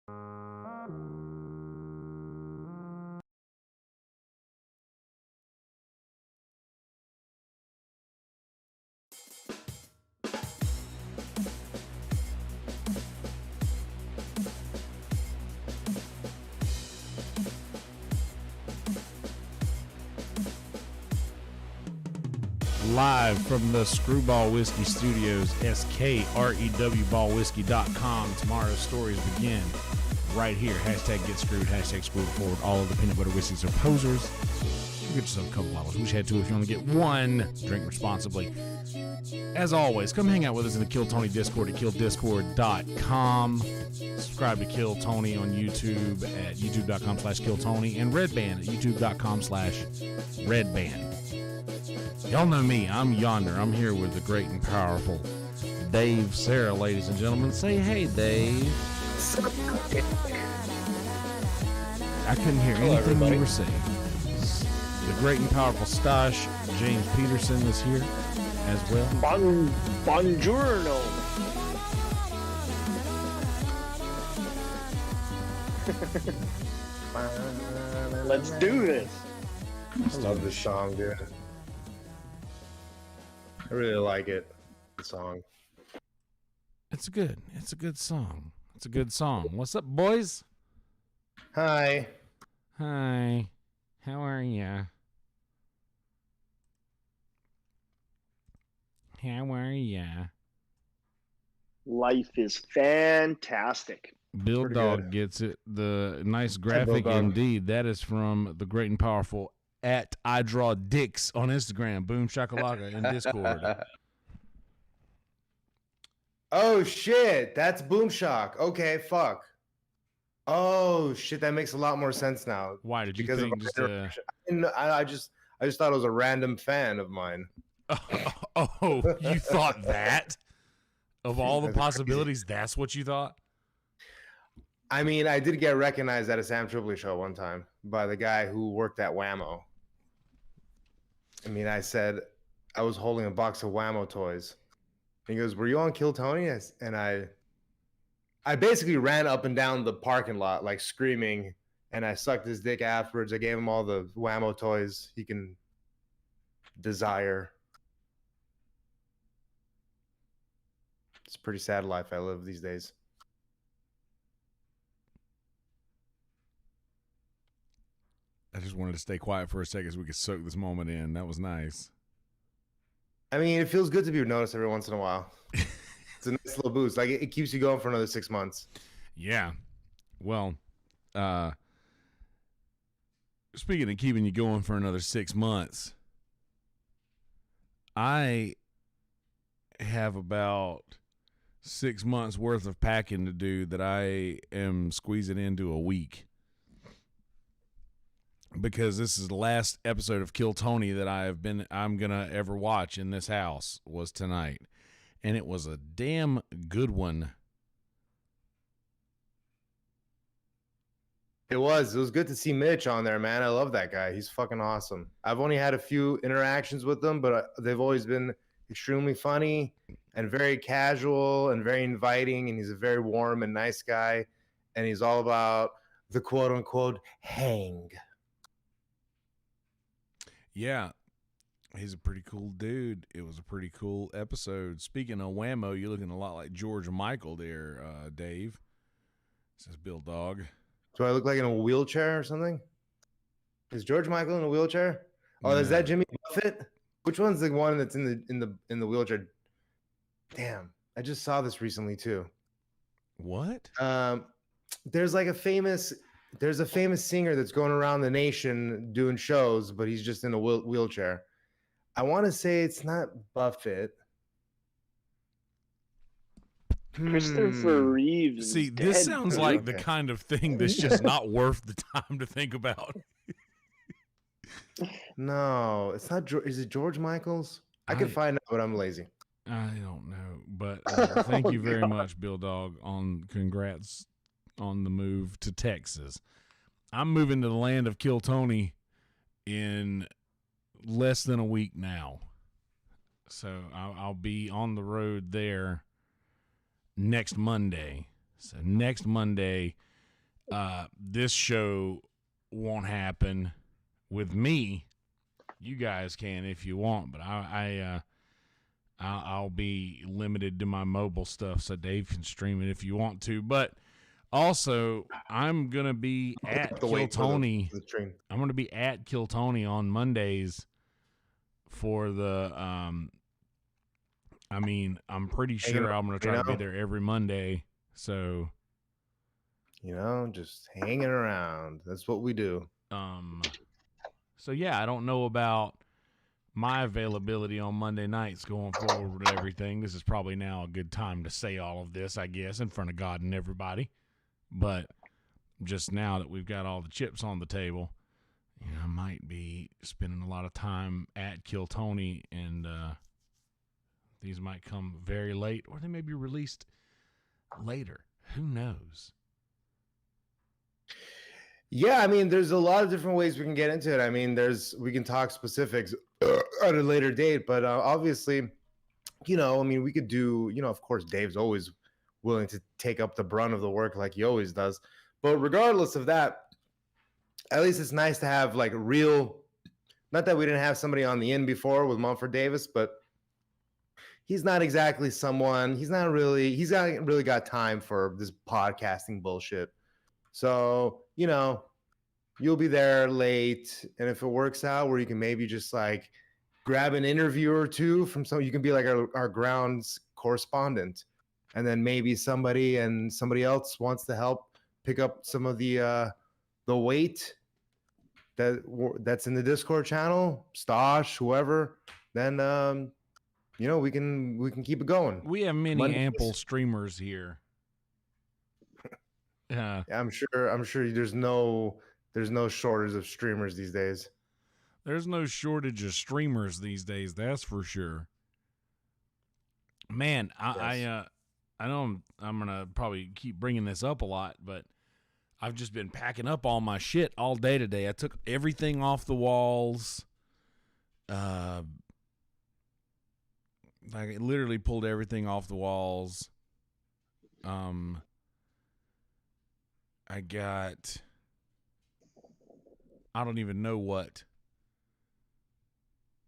Live from the Screwball Whiskey Studios, SKREWBallWhiskey.com. Tomorrow's stories begin right here. Hashtag get screwed, hashtag screw it forward. All of the peanut butter whiskeys are posers. You get yourself a couple bottles. Wish you had two if you only get one. Drink responsibly. As always, come hang out with us in the Kill Tony Discord at killdiscord.com. Subscribe to Kill Tony on YouTube at youtube.com/KillTony and Red Band at youtube.com/Red Band. Y'all know me. I'm Yonder. I'm here with the great and powerful Dave Sarah, ladies and gentlemen. Say hey, Dave. I couldn't hear anything you were saying. The great and powerful Stash, James Peterson, is here as well. Buongiorno. Let's do this. I love this song, dude. I really like it. The song. It's good. It's a good song. It's a good song. What's up, boys? Hi. Hi. How are ya? How are ya? Life is fantastic. Bill Pretty Dog good. gets it. The nice graphic Bill Dog. indeed. That is from the great and powerful at I Draw Dicks on Instagram. Boom shakalaka in Discord. Oh shit, that's Boom Shock. Okay, fuck. Oh shit, that makes a lot more sense now. Why did you Because think of just I just thought it was a random fan of mine. Oh, you thought that? Of all the That's possibilities, that's what you thought? I mean, I did get recognized at a Sam Tripoli show one time by the guy who worked at Whammo. I mean, I said I was holding a box of Whammo toys. He goes, "Were you on Kill Tony?" And I basically ran up and down the parking lot like screaming, and I sucked his dick afterwards. I gave him all the Whammo toys he can desire. It's a pretty sad life I live these days. I just wanted to stay quiet for a second so we could soak this moment in. That was nice. I mean, it feels good to be noticed every once in a while. It's a nice little boost. Like it keeps you going for another 6 months. Yeah. Well, speaking of keeping you going for another 6 months, I have about 6 months worth of packing to do that I am squeezing into a week. Because this is the last episode of Kill Tony that I'm gonna ever watch in this house was tonight. And it was a damn good one. It was good to see Mitch on there, man. I love that guy. He's fucking awesome. I've only had a few interactions with them, but they've always been extremely funny and very casual and very inviting. And he's a very warm and nice guy. And he's all about the quote unquote hang. Yeah, he's a pretty cool dude. It was a pretty cool episode. Speaking of Whammo, you're looking a lot like George Michael there, Dave. Says Bill Dog. Do I look like in a wheelchair or something? Is George Michael in a wheelchair? Oh, No. is that Jimmy Buffett? Which one's the one that's in the wheelchair? Damn, I just saw this recently too. What? There's a famous singer that's going around the nation doing shows, but he's just in a wheelchair. I want to say it's not Buffett. Christopher Reeves. See, is this dead, sounds dude. like the Okay. kind of thing that's just not worth the time to think about. No, it's not. Is it George Michaels? I could find out, but I'm lazy. I don't know, but thank you very much, Bill Dog. Congrats on the move to Texas. I'm moving to the land of Kill Tony in less than a week now, so I'll be on the road there next Monday. So next Monday, this show won't happen with me. You guys can if you want, but I'll be limited to my mobile stuff, so Dave can stream it if you want to. But also, I'm gonna be at Kill Tony. I'm gonna be at Kill Tony on Mondays for the. I mean, I'm pretty sure I'm gonna try to be there every Monday. So, just hanging around. That's what we do. So yeah, I don't know about my availability on Monday nights going forward with everything. This is probably now a good time to say all of this, I guess, in front of God and everybody. But just now that we've got all the chips on the table, I might be spending a lot of time at Kill Tony, and these might come very late, or they may be released later. Who knows? Yeah, I mean, there's a lot of different ways we can get into it. I mean, we can talk specifics at a later date, but obviously, I mean, we could do, of course, Dave's always willing to take up the brunt of the work like he always does. But regardless of that, at least it's nice to have like real, not that we didn't have somebody on the end before with Mumford Davis, but he's not exactly someone, he's not really got time for this podcasting bullshit. So, you'll be there late, and if it works out where you can maybe just like grab an interview or two from you can be like our grounds correspondent, and then maybe somebody else wants to help pick up some of the weight that's in the Discord channel, Stosh, whoever, then we can keep it going. We have many ample streamers here. Yeah, I'm sure there's no shortage of streamers these days. There's no shortage of streamers these days, that's for sure. Man, I know I'm gonna probably keep bringing this up a lot, but I've just been packing up all my shit all day today. I took everything off the walls. I literally pulled everything off the walls. I don't even know what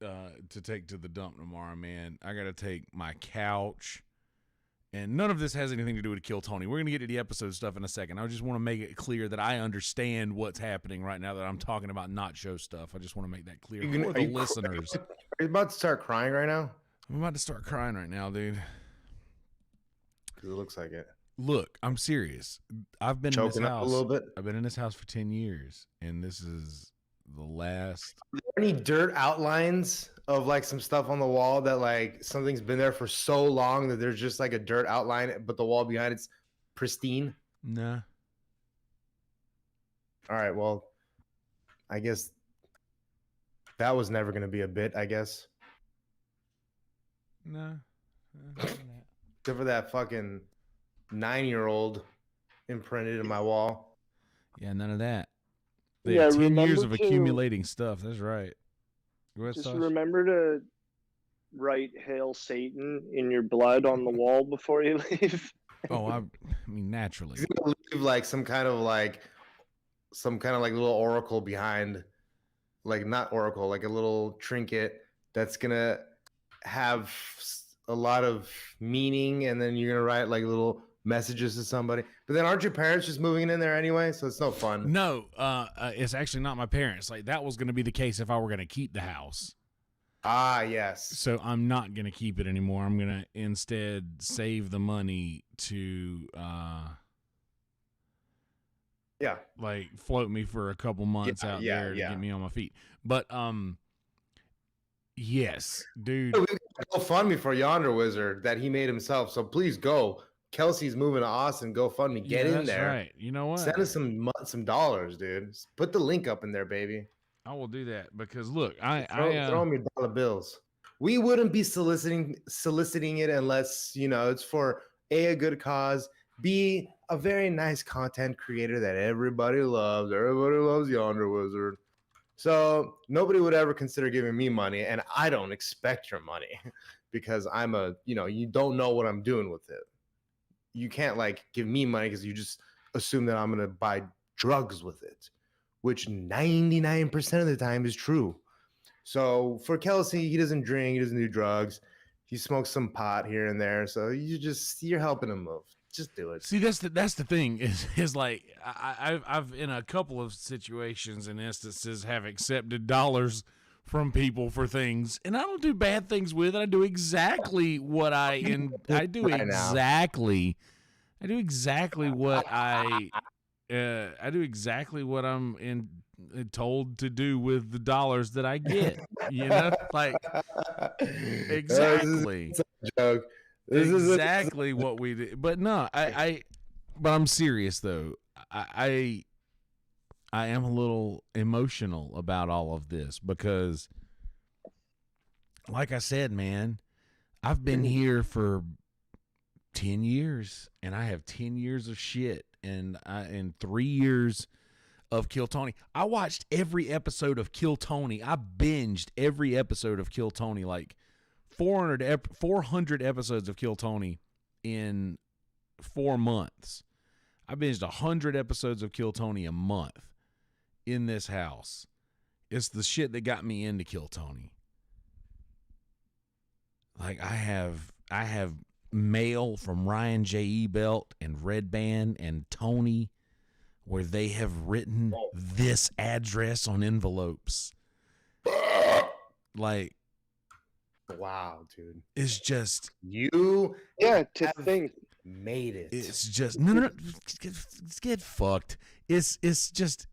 to take to the dump tomorrow, man. I got to take my couch. And none of this has anything to do with Kill Tony. We're going to get to the episode stuff in a second. I just want to make it clear that I understand what's happening right now, that I'm talking about not show stuff. I just want to make that clear for the listeners. Are you about to start crying right now? I'm about to start crying right now, dude. It looks like it. Look, I'm serious. I've been choking in this up house a little bit. I've been in this house for 10 years, and this is the last. Are there any dirt outlines of like some stuff on the wall that like something's been there for so long that there's just like a dirt outline, but the wall behind it's pristine? Nah. All right, well, I guess that was never going to be a bit, I guess. Nah. Except for that fucking 9-year-old imprinted in my wall. Yeah, none of that. They have 10 years of accumulating stuff. That's right. Just remember to write "Hail Satan" in your blood on the wall before you leave. Oh, I mean, naturally. He's gonna leave like some kind of like little oracle behind, like not oracle, like a little trinket that's gonna have a lot of meaning, and then you're gonna write like little messages to somebody. But then aren't your parents just moving in there anyway? So it's no fun. No, it's actually not my parents. Like that was going to be the case if I were going to keep the house. Ah, yes. So I'm not going to keep it anymore. I'm going to instead save the money to like float me for a couple months out there to get me on my feet. But yes, dude. Go fund me for Yonder Wizard that he made himself. So please go. Kelsey's moving to Austin. Go fund me. Get in there. Right. You know what? Send us some dollars, dude. Put the link up in there, baby. I will do that because look, throw me dollar bills. We wouldn't be soliciting it unless it's for a good cause, B, a very nice content creator that everybody loves. Everybody loves Yonder Wizard. So nobody would ever consider giving me money, and I don't expect your money because I'm you don't know what I'm doing with it. You can't like give me money because you just assume that I'm gonna buy drugs with it, which 99% of the time is true. So for Kelsey, he doesn't drink, he doesn't do drugs. He smokes some pot here and there. So you're helping him move. Just do it. See, that's the thing is like I've in a couple of situations and instances have accepted dollars from people for things, and I don't do bad things with it. I do exactly what I do exactly what I'm told to do with the dollars that I get. You know, like exactly. Joke. Exactly what we did. But no, but I'm serious though. I am a little emotional about all of this because, like I said, man, I've been here for 10 years and I have 10 years of shit and 3 years of Kill Tony. I watched every episode of Kill Tony. I binged every episode of Kill Tony, like 400 episodes of Kill Tony in 4 months. I binged 100 episodes of Kill Tony a month in this house. It's the shit that got me into Kill Tony. Like I have mail from Ryan J Ebelt and Red Band and Tony where they have written this address on envelopes. Like, wow, dude. It's just you to think made it. It's just no. Get fucked. It's just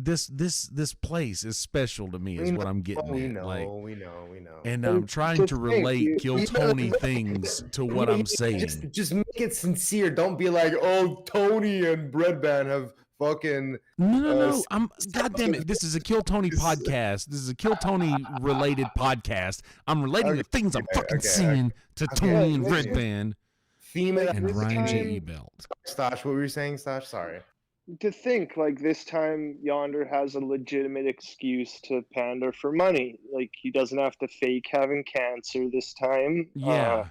this place is special to me is what I'm getting at. We know. And I'm trying to relate Kill Tony things to what I'm saying. Just make it sincere. Don't be like, oh, Tony and Breadband have fucking. No. God damn it. This is a Kill Tony podcast. This is a Kill Tony related podcast. I'm relating the things I'm fucking seeing to Tony and Breadband and Ryan J Ebelt. Stosh, what were you saying, Stosh? Sorry. To think, like, this time Yonder has a legitimate excuse to pander for money. Like, he doesn't have to fake having cancer this time. Yeah.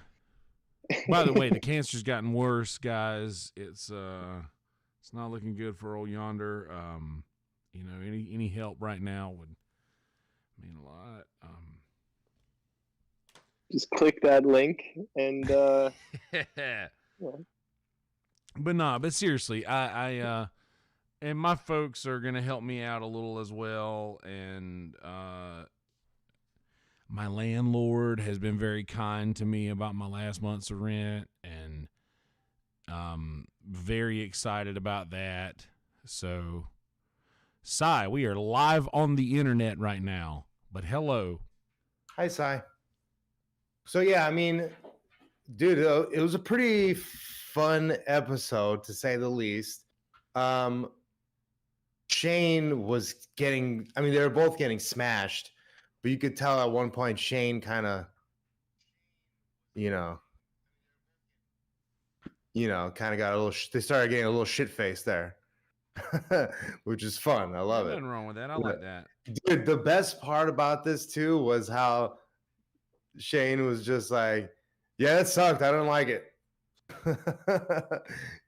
By the way, the cancer's gotten worse, guys. It's not looking good for old Yonder. You know, any help right now would mean a lot. Just click that link and But seriously, I and my folks are going to help me out a little as well. And my landlord has been very kind to me about my last month's of rent. And very excited about that. So, Cy, we are live on the internet right now. But hello. Hi, Cy. So, yeah, I mean, dude, it was a pretty fun episode, to say the least. Shane was getting, I mean, they were both getting smashed, but you could tell at one point Shane kind of, kind of got a little, they started getting a little shit faced there, which is fun. I love it. Nothing wrong with that. I like that. Dude, the best part about this too was how Shane was just like, yeah, it sucked. I don't like it.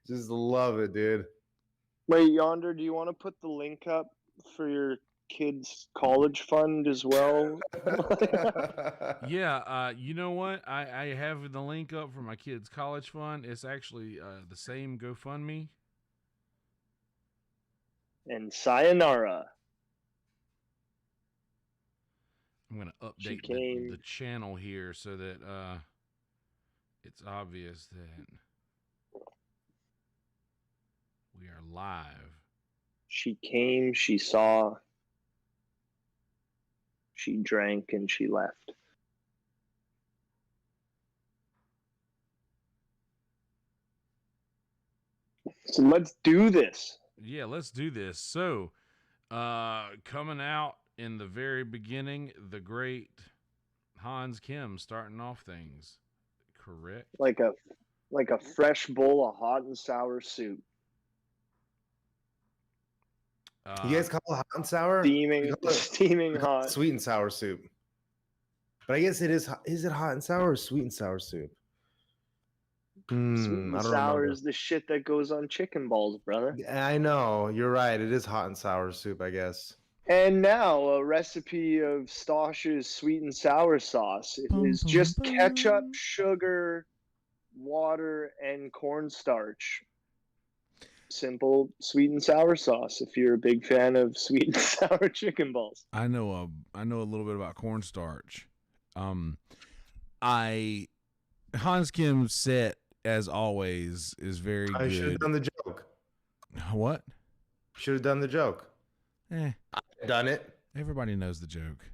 Just love it, dude. Wait, Yonder, do you want to put the link up for your kids' college fund as well? Yeah, you know what? I have the link up for my kids' college fund. It's actually the same GoFundMe. And sayonara. I'm going to update the channel here so that it's obvious that we are live. She came, she saw, she drank, and she left. So let's do this. Yeah, let's do this. So, coming out in the very beginning, the great Hans Kim starting off things. Correct? Like a fresh bowl of hot and sour soup. You guys call it hot and sour? Steaming hot. Sweet and sour soup. But I guess it is. Is it hot and sour or sweet and sour soup? Sweet and I don't sour remember. is the shit that goes on chicken balls, brother. I know. You're right. It is hot and sour soup, I guess. And now a recipe of Stosh's sweet and sour sauce. It Bum, is bum, just ketchup, bum. sugar, water, and cornstarch. Simple sweet and sour sauce. If you're a big fan of sweet and sour chicken balls. I know a little bit about cornstarch. I Hans Kim's set, as always, is very I should have good. done the joke. What? Should have done the joke. Done it. Everybody knows the joke.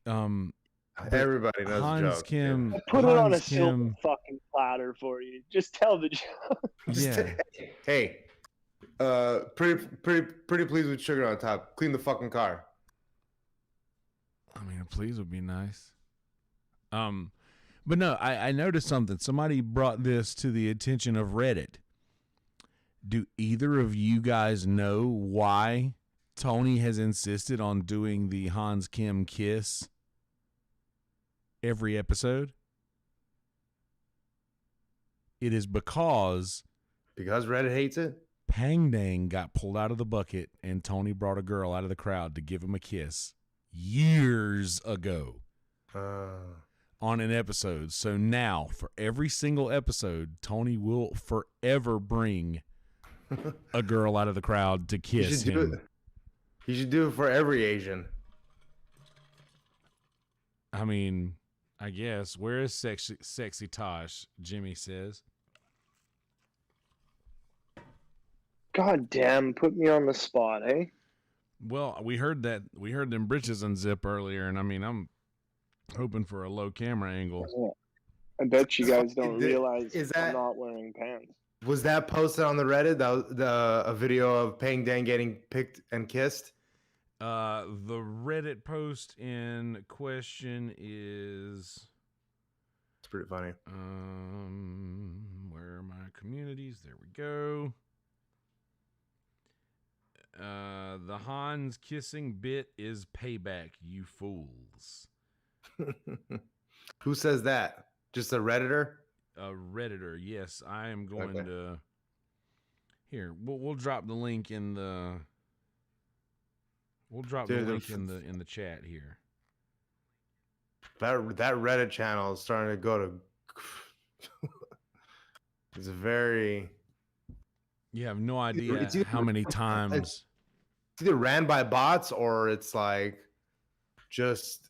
But Everybody knows Hans the joke. Kim. I put it on a Hans silver Kim. fucking platter for you. Just tell the joke. Yeah. Hey, pretty pleased with sugar on top. Clean the fucking car. I mean, a please would be nice. But no, I noticed something. Somebody brought this to the attention of Reddit. Do either of you guys know why Tony has insisted on doing the Hans Kim kiss every episode? It is because Reddit hates it? Pang Dang got pulled out of the bucket and Tony brought a girl out of the crowd to give him a kiss years ago on an episode. So now, for every single episode, Tony will forever bring a girl out of the crowd to kiss him. He should do it for every Asian. I mean, I guess. Where is sexy Tosh? Jimmy says. God damn, put me on the spot, eh? Well, we heard them britches unzip earlier, and I mean, I'm hoping for a low camera angle. I bet you guys don't realize is I'm that- not wearing pants. Was that posted on the Reddit? A video of Pang Dang getting picked and kissed? The Reddit post in question is... It's pretty funny. Where are my communities? There we go. The Hans kissing bit is payback, you fools. Who says that? Just a Redditor? A Redditor, yes. I am going to... Here, we'll drop the link in the... We'll drop the link in the chat here. That Reddit channel is starting to go to... It's very... You have no idea how many times... It's either ran by bots or it's like just...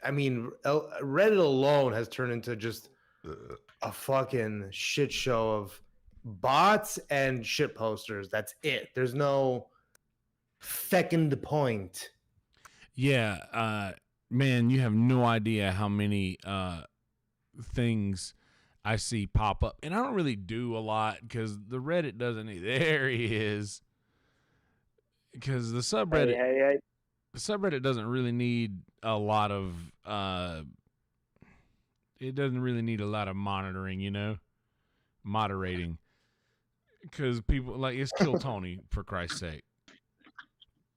I mean, Reddit alone has turned into just a fucking shit show of bots and shit posters. That's it. There's no second point. Yeah, man, you have no idea how many things I see pop up. And I don't really do a lot because the Reddit doesn't... There he is. Because the subreddit... Hey. The subreddit doesn't really need a lot of... it doesn't really need a lot of monitoring, you know? Moderating. Because people... Like, it's Kill Tony, for Christ's sake.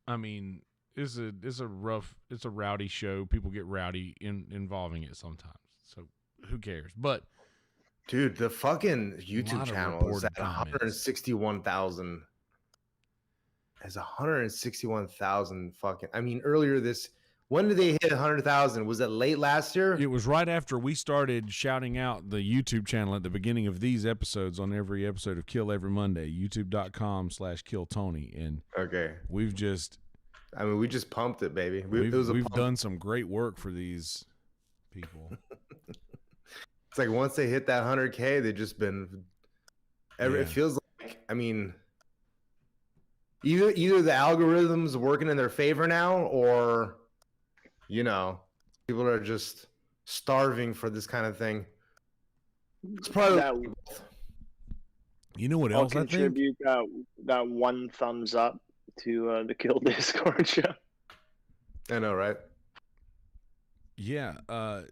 I mean, it's a rowdy show. People get rowdy involving it sometimes. So, who cares? But... Dude, the fucking YouTube channel is at 161,000. Has 161,000 fucking... I mean, earlier this... When did they hit 100,000? Was it late last year? It was right after we started shouting out the YouTube channel at the beginning of these episodes on every episode of Kill Every Monday, youtube.com/KillTony. And okay, we've just... I mean, we just pumped it, baby. We've done some great work for these people. It's like once they hit that 100K, they've just been... It feels like, I mean... Either the algorithm's working in their favor now, or, you know, people are just starving for this kind of thing. It's probably You know what else I think? I'll contribute that one thumbs up to the Kill Discord show. I know, right? Yeah,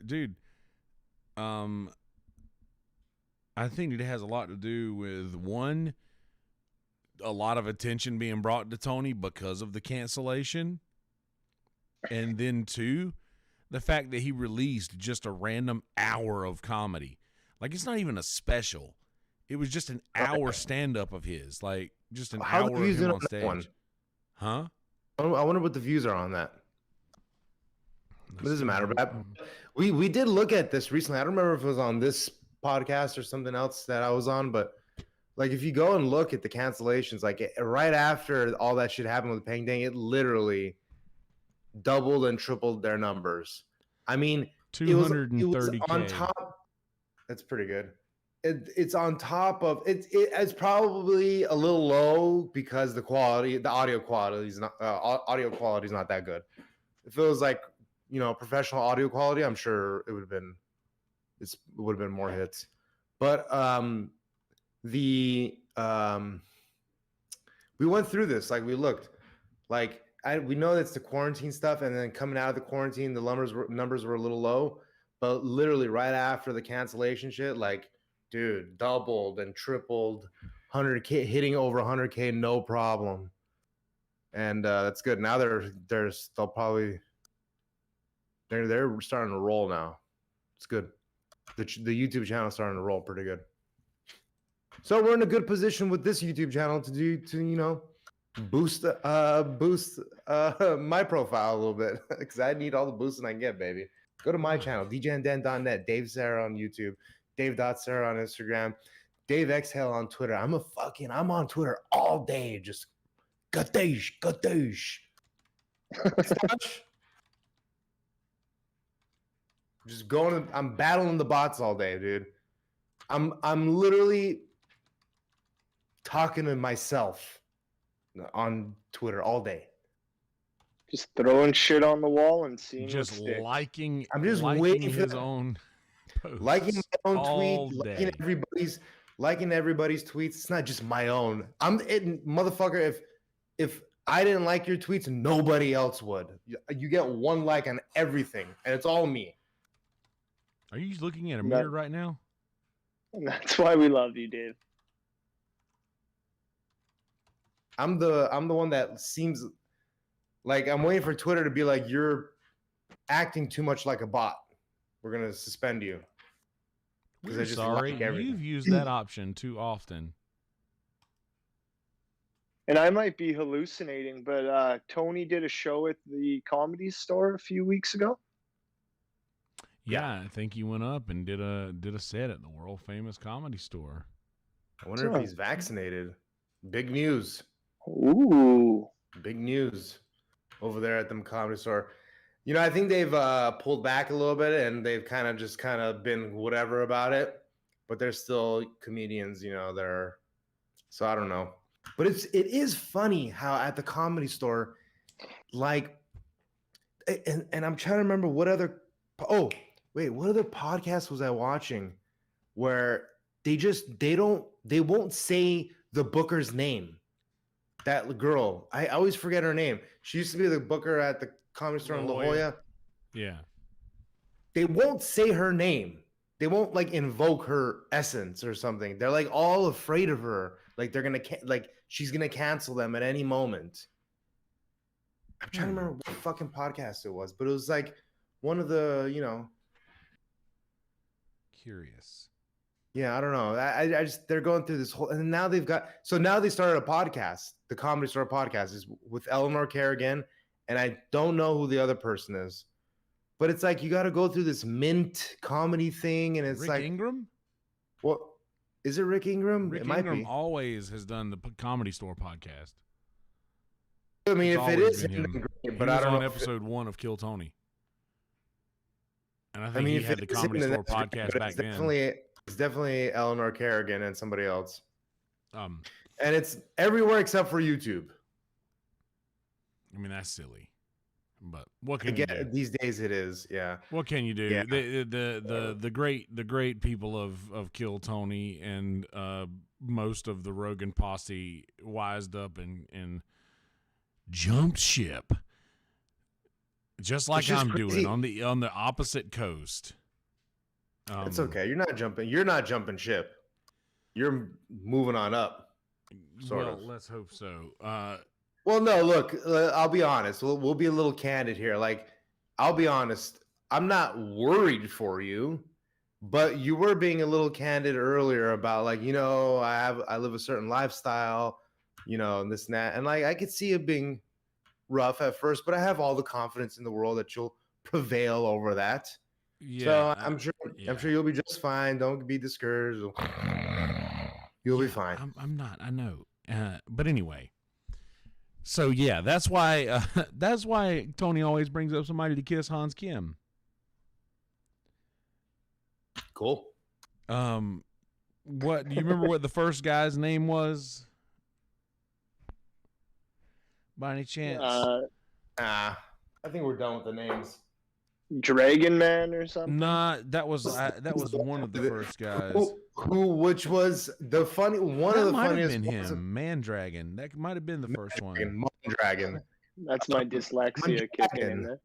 dude. I think it has a lot to do with, one, a lot of attention being brought to Tony because of the cancellation. And then two, the fact that he released just a random hour of comedy. Like, it's not even a special. It was just an hour stand-up of his. Like, just an How hour of him on stage. Huh? I wonder what the views are on that. It doesn't matter. But we did look at this recently. I don't remember if it was on this podcast or something else that I was on, but like if you go and look at the cancellations, like right after all that shit happened with Peng Dang, it literally doubled and tripled their numbers. I mean, it was on top. That's pretty good. It's on top of it's probably a little low because the audio quality is not that good. If it was like, you know, professional audio quality, I'm sure it would have been more hits. But we went through this, like we looked, like we know that's the quarantine stuff, and then coming out of the quarantine, the numbers were a little low, but literally right after the cancellation shit, like, dude, doubled and tripled, 100K, hitting over 100K, no problem. And that's good. Now they're starting to roll now. It's good. The YouTube channel is starting to roll pretty good. So we're in a good position with this YouTube channel to you know, boost my profile a little bit, because I need all the boosting I can get, baby. Go to my channel, djanden.net, Dave Sarah on YouTube, Dave.Sarah on Instagram, Dave Exhale on Twitter. I'm on Twitter all day, just gatish. Just going, I'm battling the bots all day, dude. I'm literally talking to myself on Twitter all day. Just throwing shit on the wall and seeing just what liking. I'm just liking waiting for his own posts, liking my own all tweet, day. liking everybody's tweets. It's not just my own. Motherfucker. If I didn't like your tweets, nobody else would. You get one like on everything, and it's all me. Are you looking at a mirror right now? And that's why we love you, Dave. I'm the one that seems like I'm waiting for Twitter to be like, you're acting too much like a bot. We're gonna suspend you. We're sorry, you've used that option too often. And I might be hallucinating, but Tony did a show at the Comedy Store a few weeks ago. Yeah, I think he went up and did a set at the world famous Comedy Store. I wonder if he's vaccinated. Big news. Ooh. Big news over there at the Comedy Store. You know, I think they've pulled back a little bit, and they've kind of been whatever about it. But they're still comedians, you know. So I don't know. But it is funny how at the Comedy Store, like, and I'm trying to remember what other. Oh, wait, what other podcast was I watching where they won't say the booker's name? That girl, I always forget her name. She used to be the booker at the Comedy Store in La Jolla. Yeah. They won't say her name. They won't like invoke her essence or something. They're like all afraid of her. Like they're gonna she's gonna cancel them at any moment. I'm trying to remember what fucking podcast it was, but it was like one of the, you know. Curious. Yeah, I don't know. I just they're going through this whole, and now they started a podcast. The Comedy Store podcast is with Eleanor Kerrigan, and I don't know who the other person is, but it's like you got to go through this Mint comedy thing, and it's Rick like Ingram. What is it? Rick Ingram? Rick Ingram always has done the Comedy Store podcast. I mean, if it is him, but I don't know. On episode 1 of Kill Tony, and I think he had the Comedy Store podcast back then. It's definitely Eleanor Kerrigan and somebody else. And it's everywhere except for YouTube. I mean, that's silly. But what can you do? These days it is, yeah. What can you do? Yeah. The great people of Kill Tony and most of the Rogan posse wised up and jumped ship. Just like I'm doing on the opposite coast. It's okay. You're not jumping ship. You're moving on up. Sort of. Let's hope so. Well, no, look, I'll be honest. We'll be a little candid here. Like, I'll be honest. I'm not worried for you, but you were being a little candid earlier about like, I live a certain lifestyle, and this and that. And like I could see it being rough at first, but I have all the confidence in the world that you'll prevail over that. Yeah, so I'm sure you'll be just fine. Don't be discouraged. You'll be fine. I'm not. I know. But anyway. So yeah, that's why Tony always brings up somebody to kiss Hans Kim. Cool. What do you remember? What the first guy's name was? By any chance? I think we're done with the names. Dragon Man or something? Nah, that was one of the first guys. Which was the funny one that of the might funniest. Have been him, Mandragon. That might have been the first one. Dragon. That's my dyslexia kicking in there.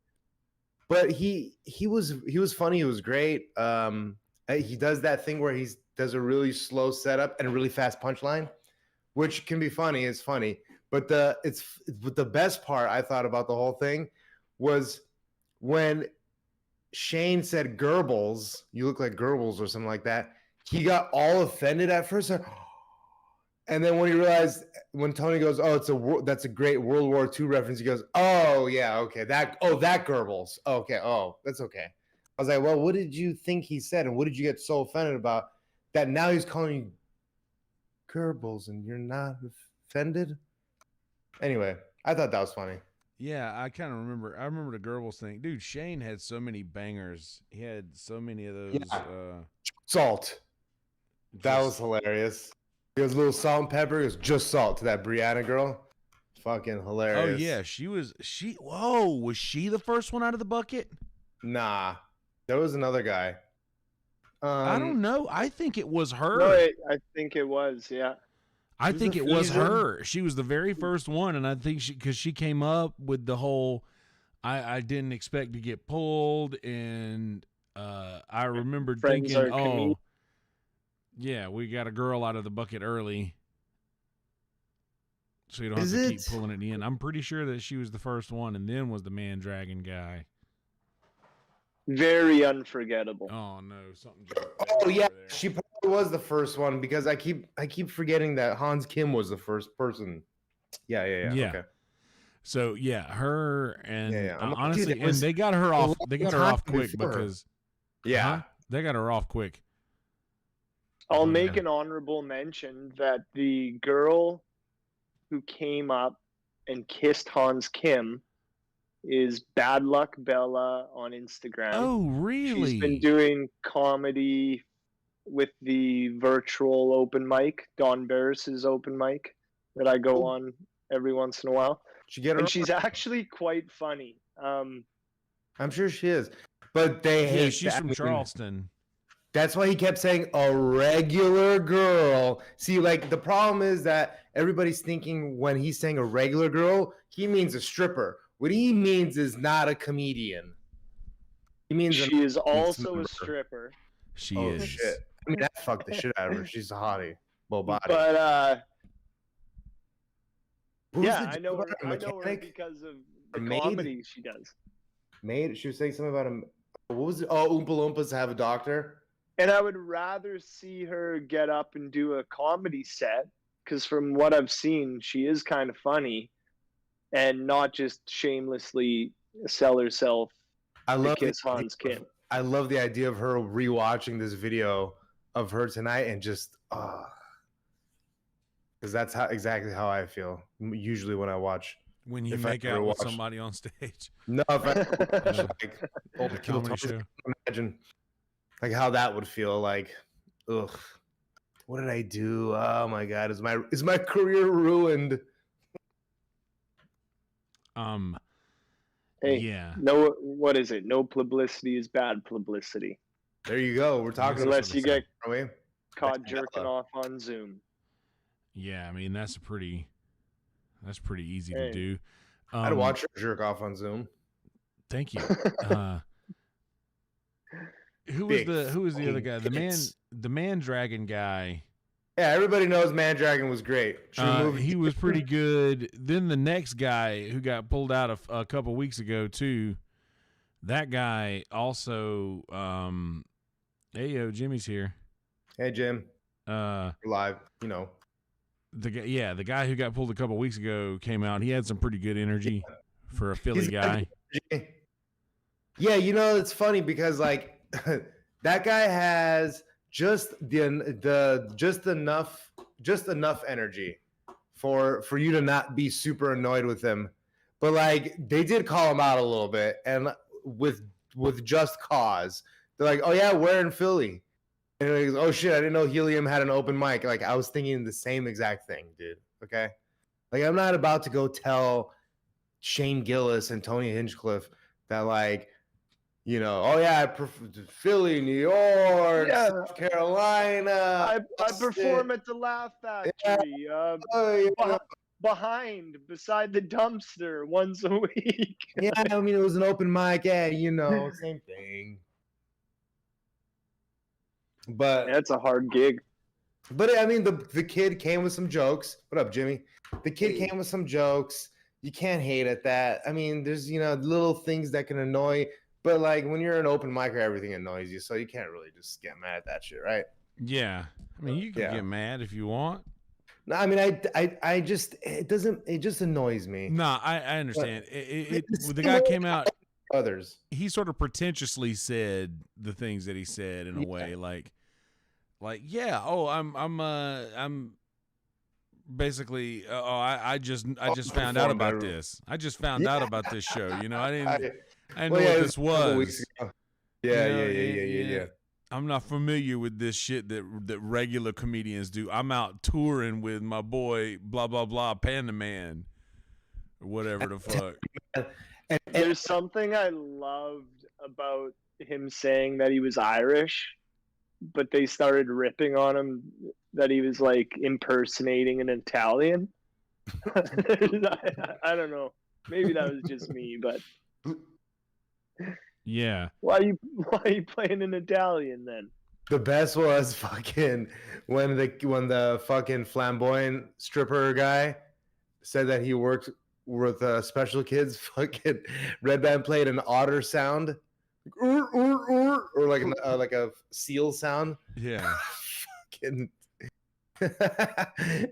But he was funny. He was great. He does that thing where he does a really slow setup and a really fast punchline, which can be funny. It's funny, but the best part I thought about the whole thing was when Shane said Goebbels, you look like Goebbels or something like that. He got all offended at first, and then when he realized, when Tony goes, "Oh, that's a great World War II reference," he goes, "Oh yeah, okay, that Goebbels, okay, oh that's okay." I was like, "Well, what did you think he said, and what did you get so offended about that now he's calling you Goebbels and you're not offended?" Anyway, I thought that was funny. Yeah, I kind of remember. I remember the Goebbels thing. Dude, Shane had so many bangers. He had so many of those. Yeah. Salt. That was hilarious. He goes, little salt and pepper. He goes, just salt to that Brianna girl. Fucking hilarious. Oh, yeah. Whoa, was she the first one out of the bucket? Nah. There was another guy. I don't know. I think it was her. No, I think it was, yeah. I think it was her. She was the very first one, and I think because she came up with the whole, I didn't expect to get pulled, and I remember thinking, oh, yeah, we got a girl out of the bucket early, so you don't have to keep pulling it in. I'm pretty sure that she was the first one, and then was the Mandragon guy. Very unforgettable. Oh no, something just. Oh yeah, she probably was the first one because I keep forgetting that Hans Kim was the first person. Yeah. Okay. So yeah, her and honestly, dude, and they got her off. They got her off quick because. Yeah, they got her off quick. I'll make an honorable mention that the girl who came up and kissed Hans Kim is Bad Luck Bella on Instagram. Oh, really? She's been doing comedy with the virtual open mic, Don Barris's open mic, that I go on every once in a while. She's actually quite funny. I'm sure she is, but they hate. She's from Charleston. That's why he kept saying a regular girl. See, like the problem is that everybody's thinking when he's saying a regular girl, he means a stripper. What he means is not a comedian. He means she is also a stripper. She is. Shit. I mean, that fucked the shit out of her. She's a hottie. Well, body. But yeah, I know her because of the comedy she does. She was saying something about what was it? Oh, Oompa Loompas have a doctor. And I would rather see her get up and do a comedy set because from what I've seen, she is kind of funny. And not just shamelessly sell herself to kiss Hans Kim. I love the idea of her rewatching this video of her tonight and just because that's exactly how I feel usually when I watch. When you make out with somebody on stage. No, if I like old comedy show. Imagine like how that would feel like. Ugh, what did I do? Oh my god, is my career ruined? Hey, yeah. No, what is it? No publicity is bad publicity. There you go. We're talking unless you get caught jerking off on Zoom. Yeah, I mean that's pretty easy to do. I'd watch her jerk off on Zoom. Thank you. Who was the other guy? The Mandragon guy. Yeah, everybody knows Mandragon was great. He was pretty good. Then the next guy who got pulled out a couple weeks ago too, That guy also. Hey yo, Jimmy's here. Hey Jim, Uh, live. You know, the guy who got pulled a couple weeks ago came out. He had some pretty good energy for a Philly he's got guy. Yeah, you know, it's funny because like that guy has just just enough energy for you to not be super annoyed with him. But like they did call him out a little bit, and with just cause. They're like, "Oh yeah, we're in Philly." And he goes, "Oh shit, I didn't know Helium had an open mic." Like I was thinking the same exact thing, dude. Okay? Like I'm not about to go tell Shane Gillis and Tony Hinchcliffe that like, you know, oh yeah, Philly, New York, Yeah. South Carolina. I perform at the Laugh Factory. Beside the dumpster once a week. Yeah, I mean it was an open mic, yeah, you know, same thing. But That's a hard gig. But I mean, the kid came with some jokes. What up, Jimmy? The kid came with some jokes. You can't hate at that. I mean, there's little things that can annoy, but like when you're an open micer, everything annoys you, so you can't really just get mad at that shit, right? Yeah, I mean, you can get mad if you want. No, I mean, I just it just annoys me. No, I understand. The guy came out. Others. He sort of pretentiously said the things that he said in a way like yeah, oh, I'm basically I just found out about this. I just found out about this show. You know, I didn't know what this was. Yeah. I'm not familiar with this shit that regular comedians do. I'm out touring with my boy blah blah blah Panda Man or whatever the fuck. There's something I loved about him saying that he was Irish, but they started ripping on him that he was like impersonating an Italian. I don't know. Maybe that was just me, but yeah. Why are you playing an Italian then? The best was fucking when the fucking flamboyant stripper guy said that he worked with special kids. Fucking Red Band played an otter sound, or like a seal sound. Yeah. Fucking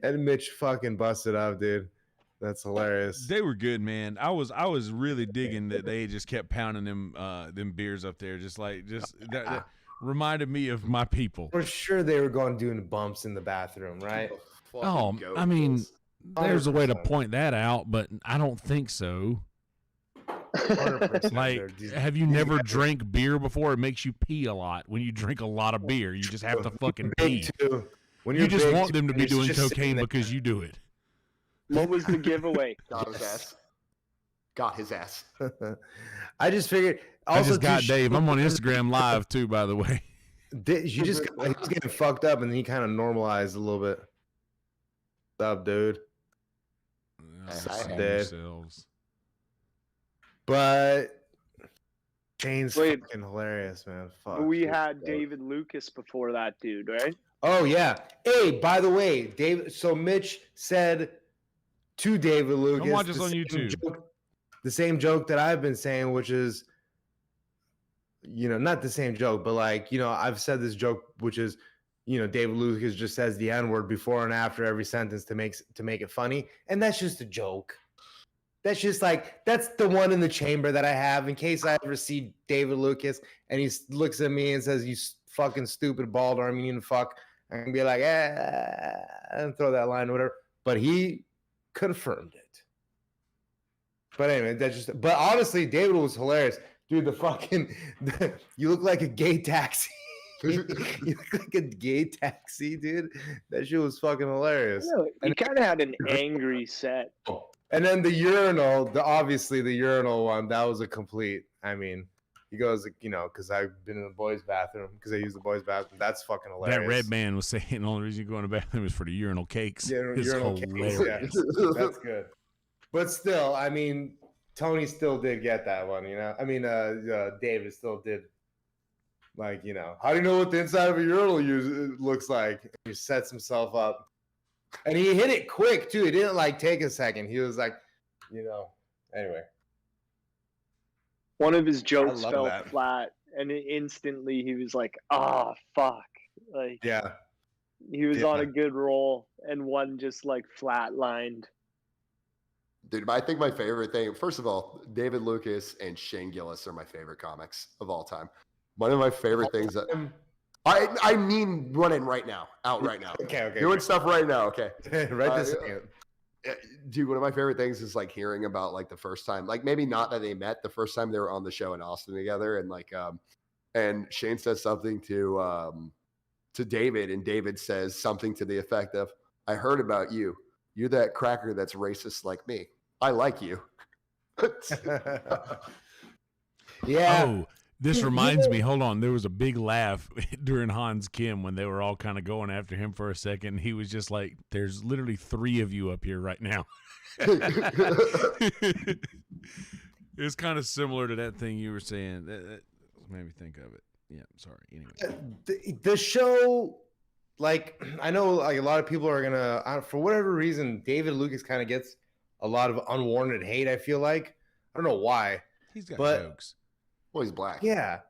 and Mitch fucking busted up, dude. That's hilarious. They were good, man. I was really digging that they just kept pounding them beers up there, that reminded me of my people. For sure, they were doing bumps in the bathroom, right? Oh, I mean, there's a way to point that out, but I don't think so. 100%. Like, have you never drank beer before? It makes you pee a lot when you drink a lot of beer. You just have to fucking pee. When you just want them to be doing cocaine because you do it. What was the giveaway? Got his ass. I just figured. Also, I just got Dave. I'm on Instagram Live too, by the way. You just he's getting fucked up, and then he kind of normalized a little bit. What's up, dude? Yourselves. But Shane's fucking hilarious, man. Fuck. We had David Lucas before that dude, right? Oh yeah. Hey, by the way, David. So Mitch said to David Lucas, come watch us on YouTube. The same joke that I've been saying, which is, not the same joke, but like, I've said this joke, which is, David Lucas just says the N-word before and after every sentence to make it funny, and that's just a joke. That's just like, that's the one in the chamber that I have in case I ever see David Lucas and he looks at me and says, "You fucking stupid bald Armenian fuck," I can be like, and throw that line or whatever. But he confirmed it. But anyway, but honestly, David was hilarious. Dude, you look like a gay taxi. You look like a gay taxi, dude. That shit was fucking hilarious. He kind of had an angry set. And then the urinal, obviously the urinal one, that was a complete, I mean, he goes, because I've been in the boys' bathroom, because I use the boys' bathroom. That's fucking hilarious. That red man was saying the only reason you go in the bathroom is for the urinal cakes. Yeah, urinal cakes. Yeah, that's good. But still, I mean, Tony still did get that one, I mean, David still did, like, how do you know what the inside of a urinal looks like? He sets himself up. And he hit it quick, too. He didn't, take a second. He was like, anyway. One of his jokes love fell that. flat, and instantly he was like, "Ah, fuck!" Like Yeah. he was on Yeah. a good roll, and one just like flatlined. Dude, I think my favorite thing, first of all, David Lucas and Shane Gillis are my favorite comics of all time. One of my favorite things that I mean running right now, out right now. Okay. Doing stuff right now, okay. Right this second. Dude, one of my favorite things is like hearing about like the first time, like maybe not that they met, the first time they were on the show in Austin together, and like and Shane says something to David, and David says something to the effect of, "I heard about you. You're that cracker that's racist like me. I like you." Yeah. Oh, this reminds me. Hold on. There was a big laugh during Hans Kim when they were all kind of going after him for a second. He was just like, "There's literally 3 of you up here right now." It's kind of similar to that thing you were saying. That made me think of it. Yeah, sorry. Anyway, The show, like, I know like a lot of people are gonna, for whatever reason, David Lucas kind of gets a lot of unwarranted hate. I feel like, I don't know why. he's got But- jokes. Well, he's black. Yeah,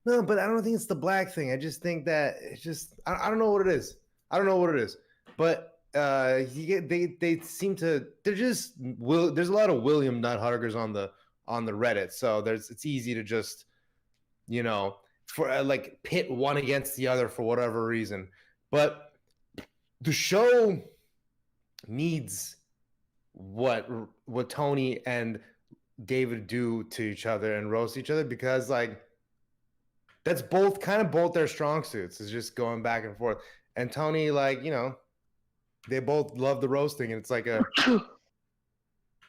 no, but I don't think it's the black thing. I just think that it's just I don't know what it is. I don't know what it is. But they seem to, they're just there's a lot of William Nuthuggers on the Reddit, so it's easy to just, you know, for like pit one against the other for whatever reason. But the show needs what Tony and David do to each other and roast each other, because like that's both their strong suits, is just going back and forth. And Tony, like, you know, they both love the roasting, and it's like I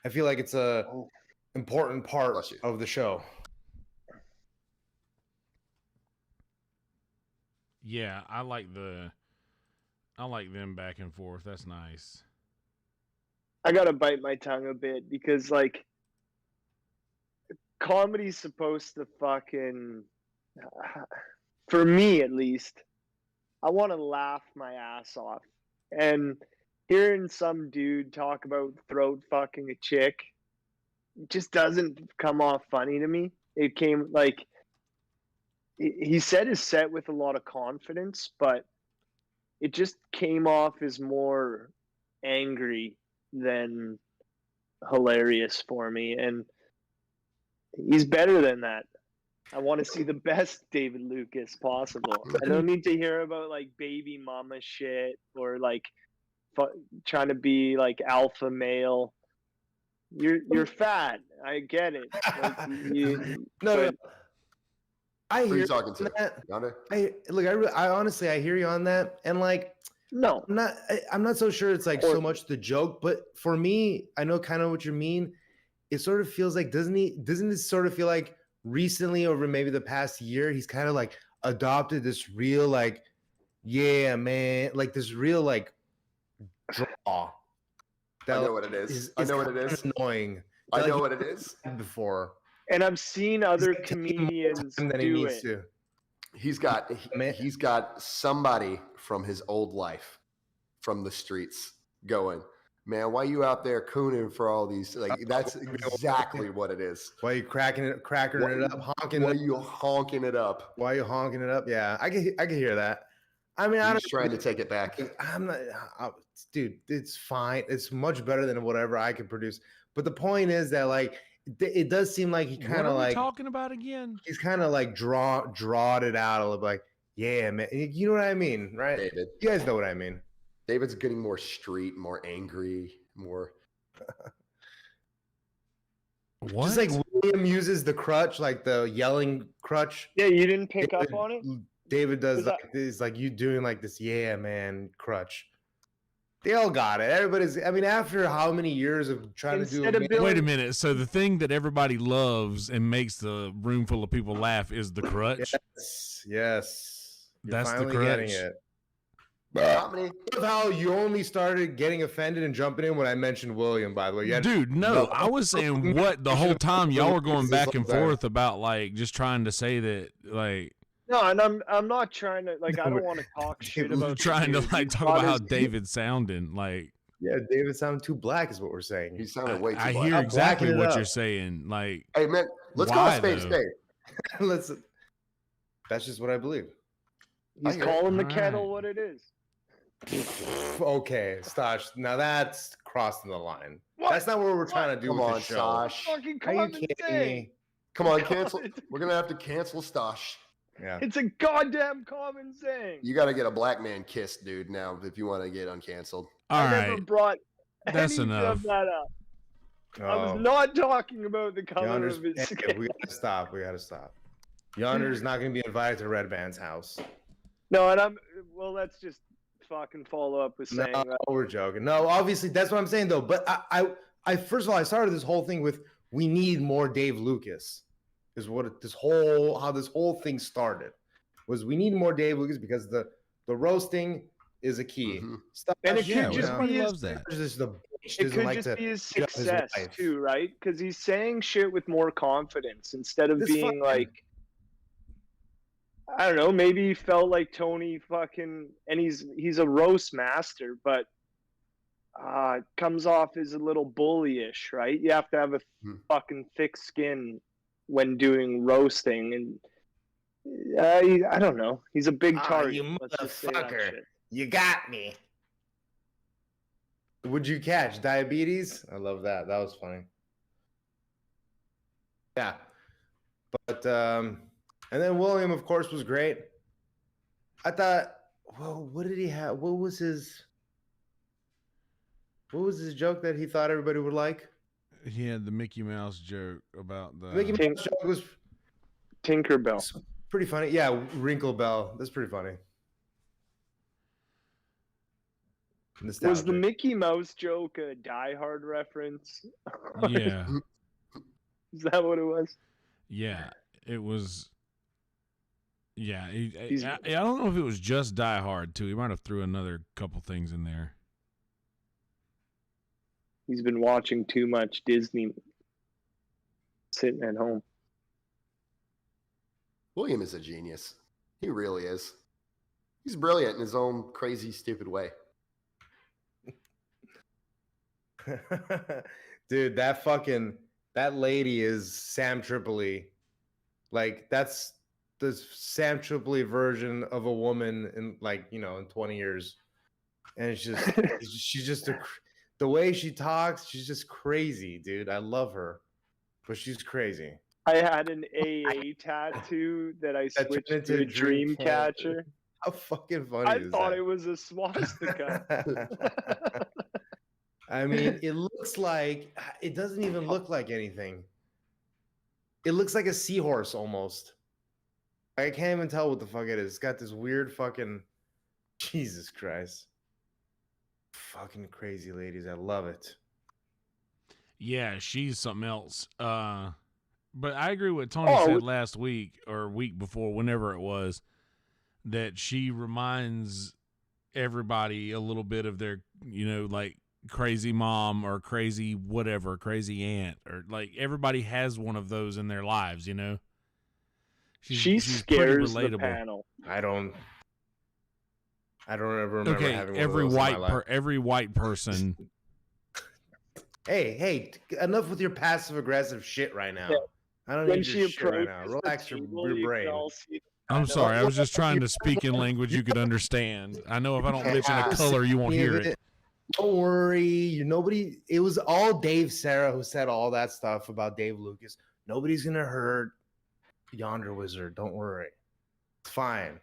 feel like it's a important part Bless you. of the show. Yeah, I like them back and forth. That's nice. I gotta bite my tongue a bit because like comedy's supposed to fucking, for me at least, I want to laugh my ass off. And hearing some dude talk about throat fucking a chick just doesn't come off funny to me. It came like, he said his set with a lot of confidence, but it just came off as more angry than hilarious for me. And he's better than that. I want to see the best David Lucas possible. I don't need to hear about like baby mama shit or like trying to be like alpha male. You're fat. I get it. Like, No. I Who are hear you talking you on to? that. Yonder? I honestly, I hear you on that, and like, no. I'm not so sure it's like so much the joke, but for me, I know kind of what you mean. It sort of feels like, doesn't it sort of feel like recently, over maybe the past year, he's kind of like adopted this real like, yeah, man, like this real like draw. I know what it is. I know what it is. Annoying. I know Like, what it is. before. And I've seen other He's taking more comedians time than he do needs it. to. He's got somebody from his old life, from the streets, going, "Man, why you out there cooning for all these?" Like, that's exactly what it is. Why are you cracking it up, honking Why it are you honking it up? Why are you honking it up? Yeah, I can hear that. I mean, I He's don't. trying to take it back. I'm not, dude. It's fine. It's much better than whatever I could produce. But the point is that like it does seem like he What kind are of we like talking about again? he's kind of like drawed it out a little, like, yeah, man. You know what I mean, right? David. You guys know what I mean. David's getting more street, more angry, more. What? Just like William uses the crutch, like the yelling crutch. Yeah, you didn't pick up on it? David does Was like this, like you doing like this, yeah, man, crutch. They all got it. Everybody's. I mean, after how many years of trying Instead to of do? Bill- Wait a minute. So the thing that everybody loves and makes the room full of people laugh is the crutch. Yes. You're That's the finally getting crutch. it. Not many. Love how you only started getting offended and jumping in when I mentioned William, by the way. You had- Dude, no, I was saying what the whole time y'all were going back and forth about like just trying to say that like No, and I'm not trying to like I don't want to talk shit about trying to this dude. like He's talk got about how his- David's sounding like Yeah, David sounded too black, is what we're saying. He sounded way too I black. hear I'm exactly blacking it what up. you're saying. Like Hey, man, Let's call Why, a spade a though? spade. Listen, that's just what I believe. He's I hear it. calling the All kettle right. what it is. Okay, Stash. Now that's crossing the line. What? That's not what we're trying to do Come with on, the show. Stash. Fucking Are you common kidding saying. me? Come on, God, cancel. it's- We're gonna have to cancel Stash. Yeah. It's a goddamn common saying. You got to get a black man kissed, dude. Now, if you want to get uncanceled. All I right. never brought That's any enough. of that up. I was Oh, not talking about the color Yonder's. of his Hey, skin. we gotta stop. We gotta stop. Yonder's not gonna be invited to Red Band's house. No, and let's just fucking follow up with No, saying that. we're joking. No, obviously that's what I'm saying though. But I first of all, I started this whole thing with we need more Dave Lucas. Is what how this whole thing started. Was we need more Dave Lucas because the roasting is a key. Mhm. Stuff, And it Yeah, could just everybody be his, loves that. Just the bitch it doesn't could like just to be his beat up his success wife. too, right? Because he's saying shit with more confidence instead of That's being fine. like, I don't know, maybe he felt like Tony fucking, and he's a roast master, but comes off as a little bullyish, right? You have to have a Hmm. fucking thick skin when doing roasting, and I don't know. He's a big target. You Let's just say that motherfucker. shit. You got me. Would you catch diabetes? I love that. That was funny. Yeah. But and then William, of course, was great. I thought, well, what did he have? What was his joke that he thought everybody would like? He had the Mickey Mouse joke about the Mickey Mouse joke was Tinkerbell. pretty funny. Yeah, Wrinkle Bell. That's pretty funny. Was Nostalgic. the Mickey Mouse joke a Die Hard reference? Yeah. Is that what it was? Yeah, it was. Yeah, He's- I don't know if it was just Die Hard too. He might have threw another couple things in there. He's been watching too much Disney, sitting at home. William is a genius. He really is. He's brilliant in his own crazy, stupid way. Dude, that lady is Sam Tripoli. Like that's the Sam Tripoli version of a woman in in 20 years. And it's just she's just the way she talks, she's just crazy, dude. I love her. But she's crazy. I had an AA tattoo that I That switched turned to a into a dream dream catcher. How fucking funny I is thought that? it was a swastika. I mean, it doesn't even look like anything. It looks like a seahorse almost. I can't even tell what the fuck it is. It's got this weird fucking Jesus Christ. Fucking crazy ladies. I love it. Yeah, she's something else. But I agree with Tony Oh, said last week or week before, whenever it was, that she reminds everybody a little bit of their, like crazy mom or crazy whatever, crazy aunt, or like everybody has one of those in their lives, She pretty scares the relatable. panel. I don't ever remember Okay, having one every of those in my life. every white person. Hey, enough with your passive aggressive shit right now. Yeah. I don't When need she your shit right approaches now. the Relax your table, you can brain. all see the I'm panel. sorry, I was just trying to speak in language you could understand. I know if I don't mention a color, you won't hear it. Don't worry. It was all Dave Sarah who said all that stuff about Dave Lucas. Nobody's gonna hurt Yonder Wizard. Don't worry. It's fine.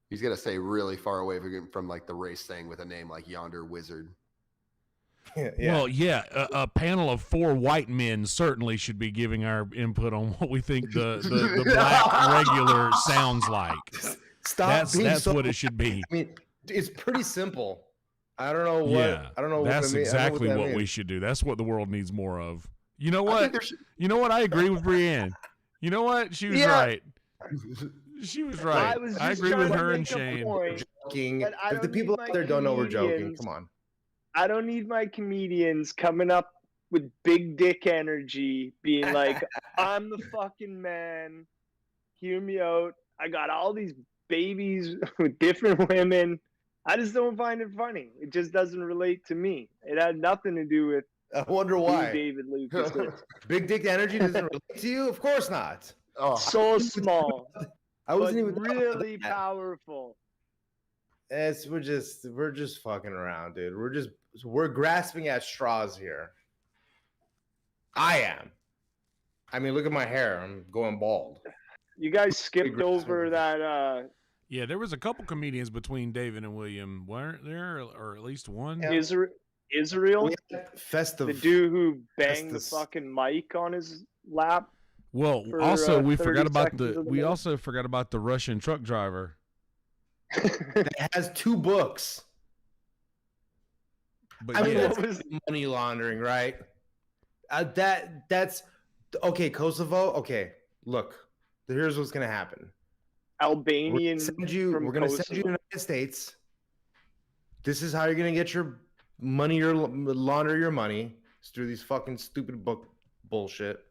He's got to stay really far away from like the race thing with a name like Yonder Wizard. Yeah. Well, yeah, a panel of 4 white men certainly should be giving our input on what we think the black regular sounds like. Stop being That's so, what it should be. I mean, it's pretty simple. I don't know what. Yeah, I don't know. that's what exactly that what we means. should do. That's what the world needs more of. You know I think what? there should- You know what? I agree with Brienne. You know what? She was Yeah. right. She was right. I was I just agree trying with to her and make a Shane. point. Joking. But I If the don't people need out my there don't know we're joking, comedians. come on. I don't need my comedians coming up with big dick energy, being like, I'm the fucking man. Hear me out. I got all these babies with different women. I just don't find it funny. It just doesn't relate to me. It had nothing to do with I wonder Who why. David Lucas is. Big dick energy doesn't relate to you? Of course not. Oh, So small, I but wasn't even really powerful. we're just fucking around, dude. We're grasping at straws here. I am. I mean, look at my hair. I'm going bald. You guys skipped over that Yeah, there was a couple comedians between David and William, weren't there? Or at least one? Yeah. Israel, We had Festive. the dude who banged the Festus. fucking mic on his lap. Well, For, also we 30 forgot about seconds of the we movie. also forgot about the Russian truck driver. That has 2 books. But I mean, yeah, that's money laundering, right? That's okay. Kosovo. Okay, look. Here's what's gonna happen. Albanian from We're gonna send you to Kosovo. the United States. This is how you're gonna get your money, launder your money. It's through these fucking stupid book bullshit.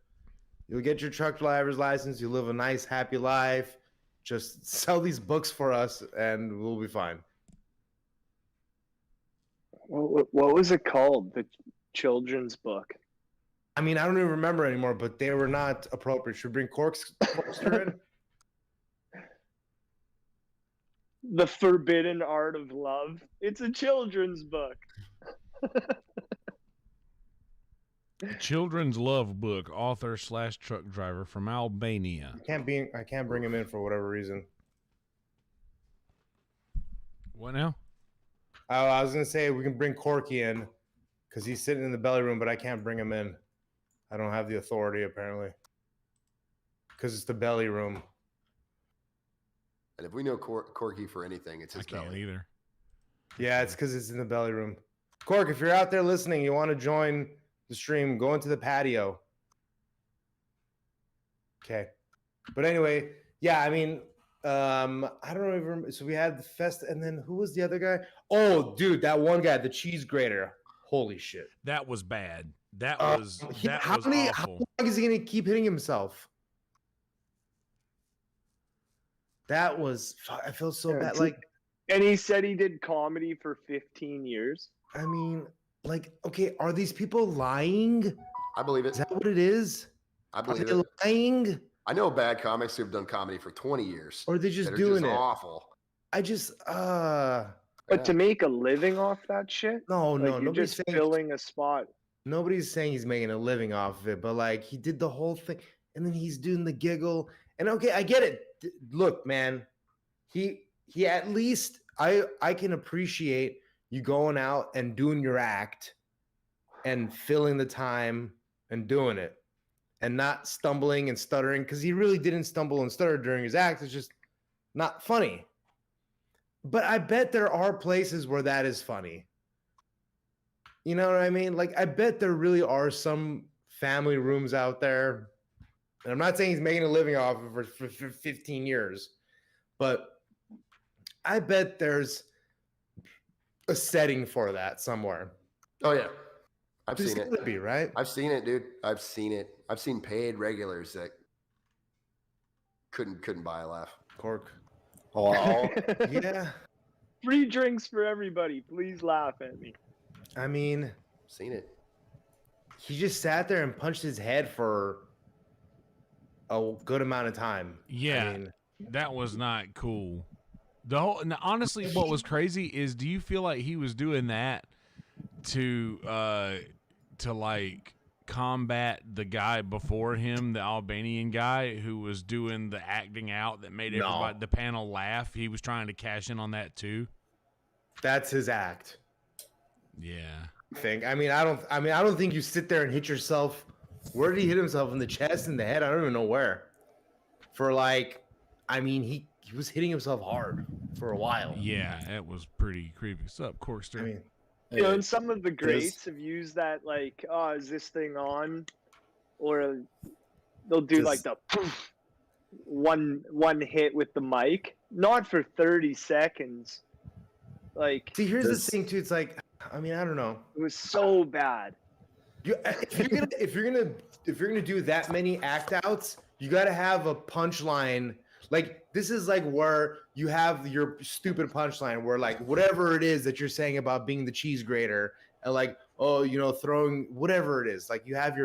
You'll get your truck driver's license. You live a nice, happy life. Just sell these books for us, and we'll be fine. What was it called? The children's book. I mean, I don't even remember anymore, but they were not appropriate. Should we bring Corkster in? The Forbidden Art of Love. It's a children's book. children's love book, author / truck driver from Albania. I can't bring him in for whatever reason. What now? I was gonna say we can bring Corky in because he's sitting in the belly room, but I can't bring him in. I don't have the authority apparently because it's the belly room. and if we know Corky for anything, it's I his can't belly. either. Yeah, it's because it's in the belly room. Cork, if you're out there listening, you want to join the stream, go into the patio. Okay, but anyway, yeah, I mean, I don't even remember. So we had the fest, and then who was the other guy? Oh, dude, that one guy, the cheese grater. Holy shit! That was bad. That was How awful. long is he gonna keep hitting himself? That was. I feel so Yeah, bad. it's- Like, And he said he did comedy for 15 years. I mean, like, okay, are these people lying? I believe Is it. that what it is? I Are believe they it. lying? I know bad comics who've done comedy for 20 years. Or are they just that are doing just it? awful. I just But Yeah. to make a living off that shit, no, like no, you're nobody's just saying filling a spot. nobody's saying he's making a living off of it, but like he did the whole thing, and then he's doing the giggle. And okay, I get it. Look, man, he at least I can appreciate you going out and doing your act and filling the time and doing it and not stumbling and stuttering because he really didn't stumble and stutter during his act. It's just not funny. But I bet there are places where that is funny. You know what I mean? Like, I bet there really are some family rooms out there. And I'm not saying he's making a living off of it for 15 years, but I bet there's a setting for that somewhere. Oh yeah, I've There's seen it. gotta be, right? I've seen it, dude. I've seen it. I've seen paid regulars that couldn't buy a laugh. Cork. Oh, Yeah. Free drinks for everybody. Please laugh at me. I mean, seen it. he just sat there and punched his head for a good amount of time. Yeah. I mean, That was not cool. The whole and honestly, what was crazy is, do you feel like he was doing that to like combat the guy before him, the Albanian guy who was doing the acting out that made everybody the panel laugh? He was trying to cash in on that too. that's his act. Yeah. I mean, I don't think you sit there and hit yourself. Where did he hit himself? In the chest, in the head? I don't even know where. For like, I mean, he was hitting himself hard for a while. Yeah, it was pretty creepy. What's up, Corkster? I mean, You know, and some of the greats have used that, like, oh, is this thing on? Or they'll do like the poof, one hit with the mic, not for 30 seconds. Like, see, here's the thing too. It's like, I mean, I don't know. it was so bad. If you're gonna do that many act outs, you got to have a punchline. Like, this is like where you have your stupid punchline where, like, whatever it is that you're saying about being the cheese grater, and like, oh, you know, throwing whatever it is. Like you have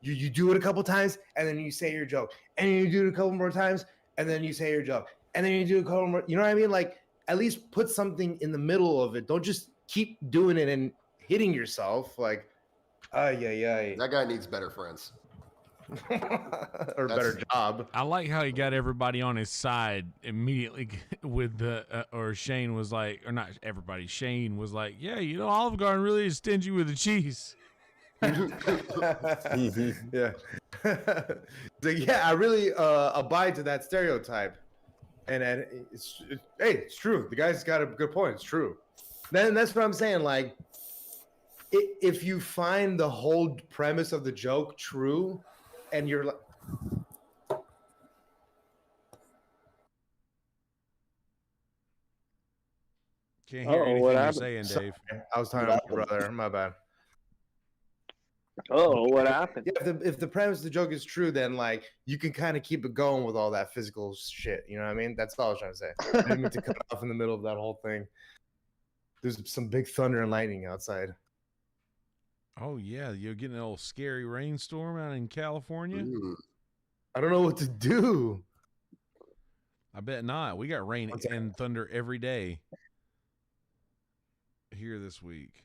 you do it a couple times and then you say your joke, and you do it a couple more times and then you say your joke, and then you do a couple more. You know what I mean? Like at least put something in the middle of it. Don't just keep doing it and hitting yourself. Like, yeah. That guy needs better friends. Or a better job. I like how he got everybody on his side immediately with the, or Shane was like, or not everybody, Shane was like, yeah, you know, Olive Garden really is stingy with the cheese. Yeah. So, yeah, I really abide to that stereotype. And it's true. The guy's got a good point. It's true. Then that's what I'm saying. Like, if you find the whole premise of the joke true, and you're like, can't hear anything you're saying, Dave. I was talking about my brother. My bad. Oh, what happened? Yeah, if the premise of the joke is true, then like you can kind of keep it going with all that physical shit. You know what I mean? That's all I was trying to say. I didn't mean to cut off in the middle of that whole thing. There's some big thunder and lightning outside. Oh yeah, you're getting a little scary rainstorm out in California. I don't know what to do. I bet not. We got rain and thunder every day here this week.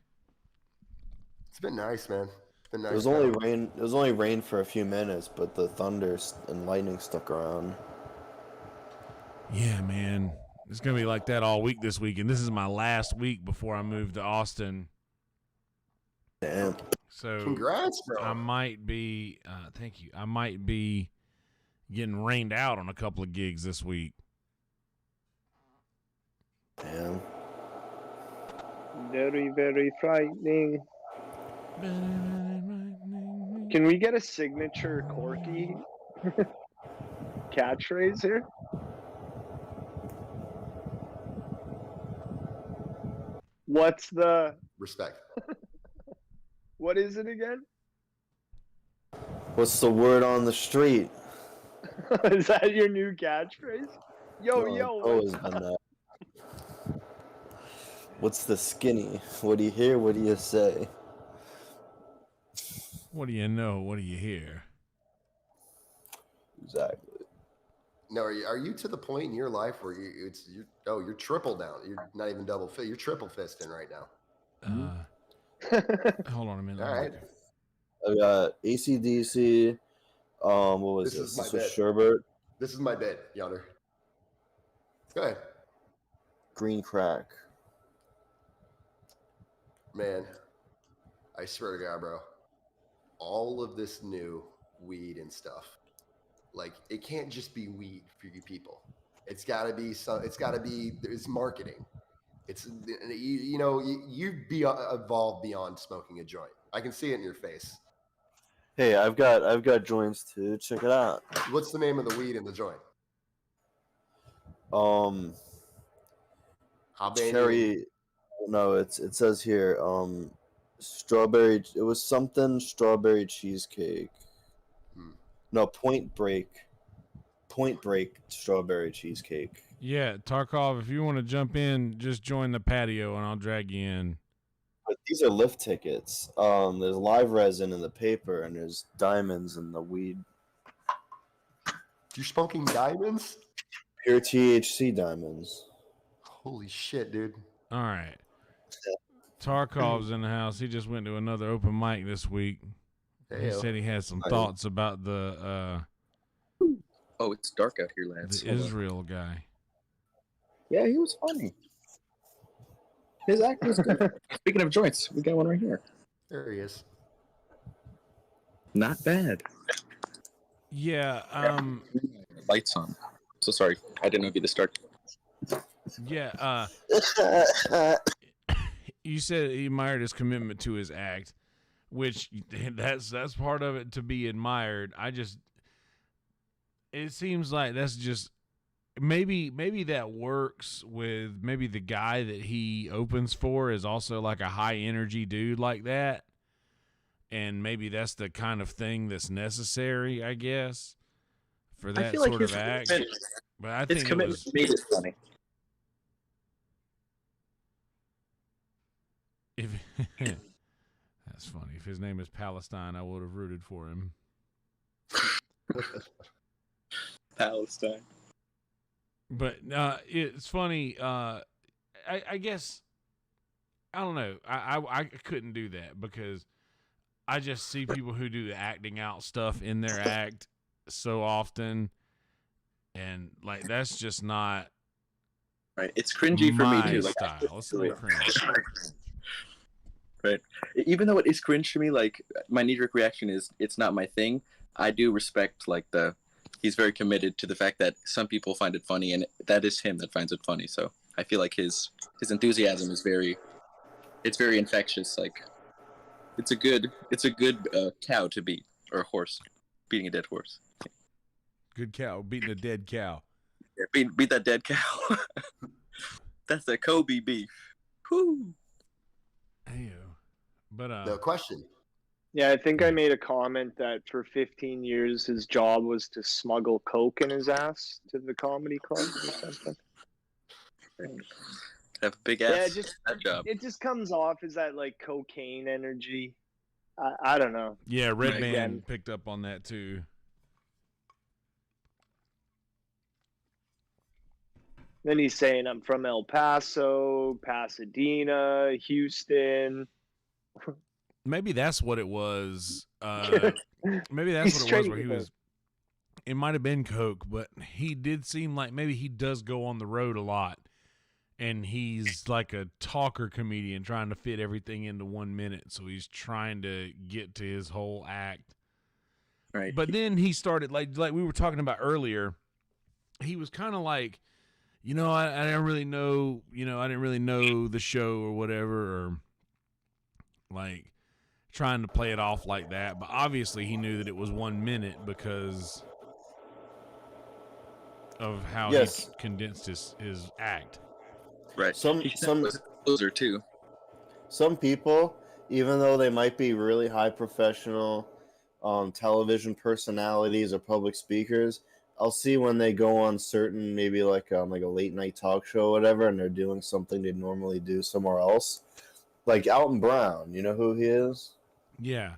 It's been nice, man. It's been nice. It was only rain. It was only rain for a few minutes, but the thunder and lightning stuck around. Yeah, man. It's gonna be like that all week this week, and this is my last week before I move to Austin. Damn. So congrats, bro. I might be. Thank you. I might be getting rained out on a couple of gigs this week. Damn. Very, very frightening. Can we get a signature Corky catchphrase here? What's the respect? What is it again? What's the word on the street? Is that your new catchphrase? Yo, No, yo. it's always been that. What's the skinny? What do you hear? What do you say? What do you know? What do you hear? Exactly. No, are you to the point in your life where you're triple down? You're not even double fit. You're triple fisting right now. Hold on a minute. All right. I got AC/DC. What was this? This was Sherbert. This is my bit, Yonder. Go ahead. Green crack. Man, I swear to God, bro. All of this new weed and stuff, like it can't just be weed for you people. It's got to be some. It's got to be. There's marketing. It's you be evolved beyond smoking a joint. I can see it in your face. Hey, I've got joints too. Check it out. What's the name of the weed in the joint? Cherry. No, it says here. Strawberry. It was something strawberry cheesecake. No, Point Break strawberry cheesecake. Yeah, Tarkov, if you want to jump in, just join the patio and I'll drag you in. But these are lift tickets. There's live resin in the paper and there's diamonds in the weed. You're smoking diamonds? Pure THC diamonds. Holy shit, dude. All right. Tarkov's in the house. He just went to another open mic this week. He said he had some thoughts about the oh, it's dark out here, lads. The Israel guy. Yeah, he was funny. His act was good. Speaking of joints, we got one right here. There he is. Not bad. Yeah. Lights on. So sorry, I didn't know if you had to start. Yeah. You said he admired his commitment to his act, which that's part of it to be admired. It seems like that's just maybe that works with maybe the guy that he opens for is also like a high energy dude like that. And maybe that's the kind of thing that's necessary, I guess, for that sort of act. But I think his commitment made it funny. That's funny. If his name is Palestine, I would have rooted for him. Palestine. But it's funny. I guess I don't know. I couldn't do that because I just see people who do the acting out stuff in their act so often, and like that's just not right. It's cringy for me too. Like style. It's a little cringe. Right. Even though it is cringe to me, like my knee-jerk reaction is it's not my thing. I do respect like he's very committed to the fact that some people find it funny, and that is him that finds it funny. So I feel like his enthusiasm is very infectious. Like it's a good cow to beat, or a horse beating a dead horse. Good cow beating a dead cow. Yeah, beat that dead cow. That's the Kobe beef. Whoo. Ew. But The question. Yeah, I think I made a comment that for 15 years his job was to smuggle coke in his ass to the comedy club or something. Have a big ass. Yeah, that job. It just comes off as that like cocaine energy. I don't know. yeah, Redman Again. picked up on that too. Then he's saying I'm from El Paso, Pasadena, Houston. Maybe that's what it was. Maybe that's He's what it was trading where he with was. It might have been coke, but he did seem like maybe he does go on the road a lot, and he's like a talker comedian trying to fit everything into 1 minute. So he's trying to get to his whole act. Right. But then he started like we were talking about earlier. He was kind of like, I didn't really know, I didn't really know the show or whatever, or like trying to play it off like that. But obviously he knew that it was 1 minute because of how he condensed his act. Right. Some closer too. Some people, even though they might be really high professional television personalities or public speakers, I'll see when they go on certain, maybe like a late night talk show or whatever, and they're doing something they normally do somewhere else. Like Alton Brown, you know who he is? Yeah.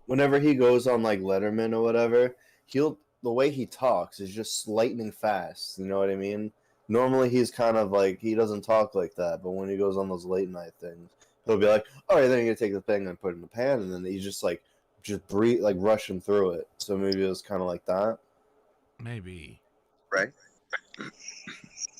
Whenever he goes on like Letterman or whatever, the way he talks is just lightning fast. You know what I mean? Normally he's kind of like, he doesn't talk like that, but when he goes on those late night things, he'll be like, all right, then you're gonna take the thing and put it in the pan, and then he's just breathe, like rushing through it. So maybe it was kind of like that. Maybe. Right.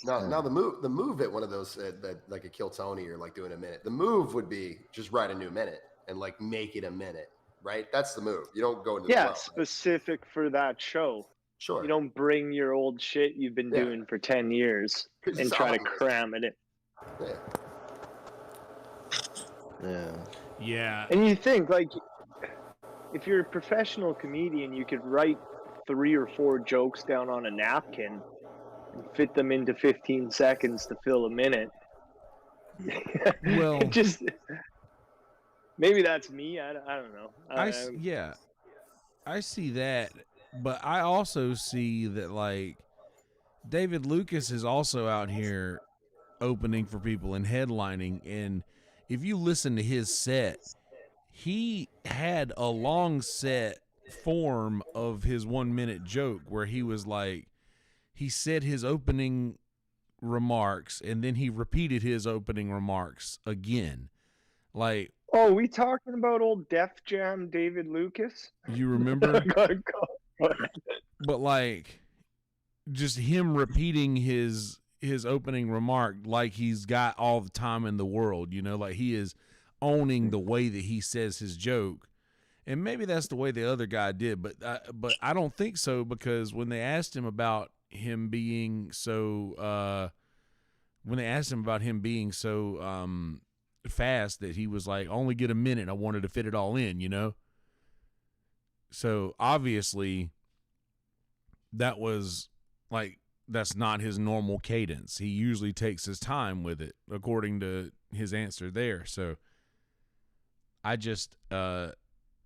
Now the move at one of those that like a Kill Tony or like doing a minute. The move would be just write a new minute and like make it a minute, right? That's the move. You don't go into the well, specific for that show. Sure. You don't bring your old shit you've been doing for 10 years and try to cram it in. Yeah. And you think like if you're a professional comedian, you could write 3 or 4 jokes down on a napkin and fit them into 15 seconds to fill a minute. Well, just maybe that's me. I don't know. I see that, but I also see that like David Lucas is also out here opening for people and headlining, and if you listen to his set, he had a long set form of his 1 minute joke where he was like, he said his opening remarks and then he repeated his opening remarks again. Like, oh, we talking about old Def Jam David Lucas? You remember? But like, just him repeating his opening remark like he's got all the time in the world, like he is owning the way that he says his joke. And maybe that's the way the other guy did, but I don't think so, because when they asked him about him being so fast that he was like, only get a minute, I wanted to fit it all in, So obviously that was like, that's not his normal cadence. He usually takes his time with it, according to his answer there. So I just,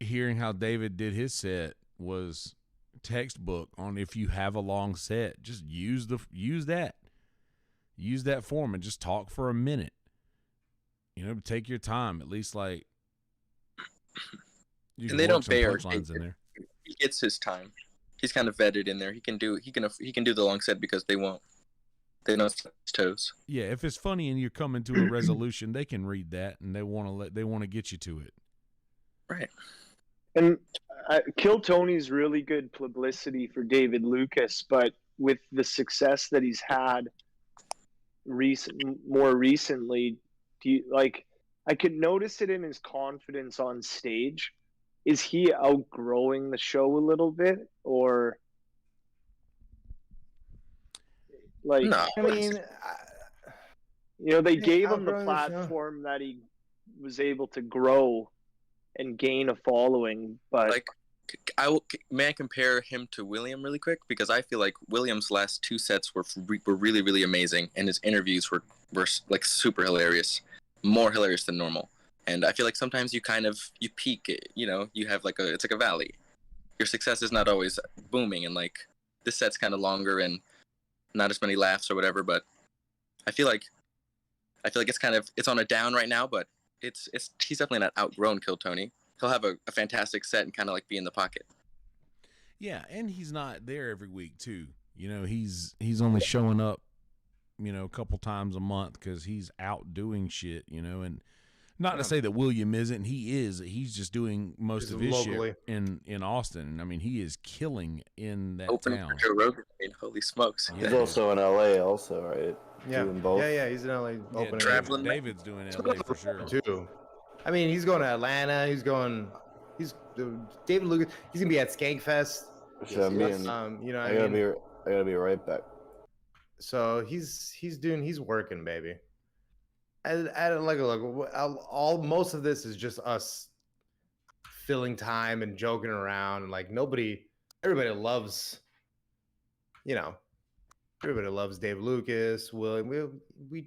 hearing how David did his set was textbook on, if you have a long set, just use that form and just talk for a minute. Take your time, at least like You And can they work don't some bear. punchlines in there. He gets his time. He's kind of vetted in there. He can do the long set because they don't step his toes. Yeah, if it's funny and you're coming to a resolution, they can read that and they want to get you to it. Right. And Kill Tony's really good publicity for David Lucas, but with the success that he's had more recently, I could notice it in his confidence on stage. Is he outgrowing the show a little bit, or No. I mean, they gave him the outgrowing the show. platform that he was able to grow and gain a following, but Like, may I compare him to William really quick? Because I feel like William's last 2 sets were really, really amazing, and his interviews were like super hilarious, more hilarious than normal. And I feel like sometimes you peak, you have it's like a valley. Your success is not always booming, and like this set's kind of longer and not as many laughs or whatever. But I feel like it's on a down right now, but he's definitely not outgrown Kill Tony. He'll have a fantastic set and kind of like be in the pocket. Yeah, and he's not there every week too. He's only showing up, a couple times a month because he's out doing shit. And not to say that William isn't. He is. He's just doing most of his locally shit in Austin. I mean, he is killing in that Opening town. for Joe Rogan. I mean, holy smokes! Yeah. He's also in LA, also, right? Yeah, Doing both. yeah, he's in LA opening. traveling. David's doing LA for sure. too. I mean, he's going to Atlanta. David Lucas. He's gonna be at Skankfest. So I mean, I gotta be right back. So he's working, baby. And look, most of this is just us filling time and joking around, and like everybody loves, everybody loves Dave Lucas. William. We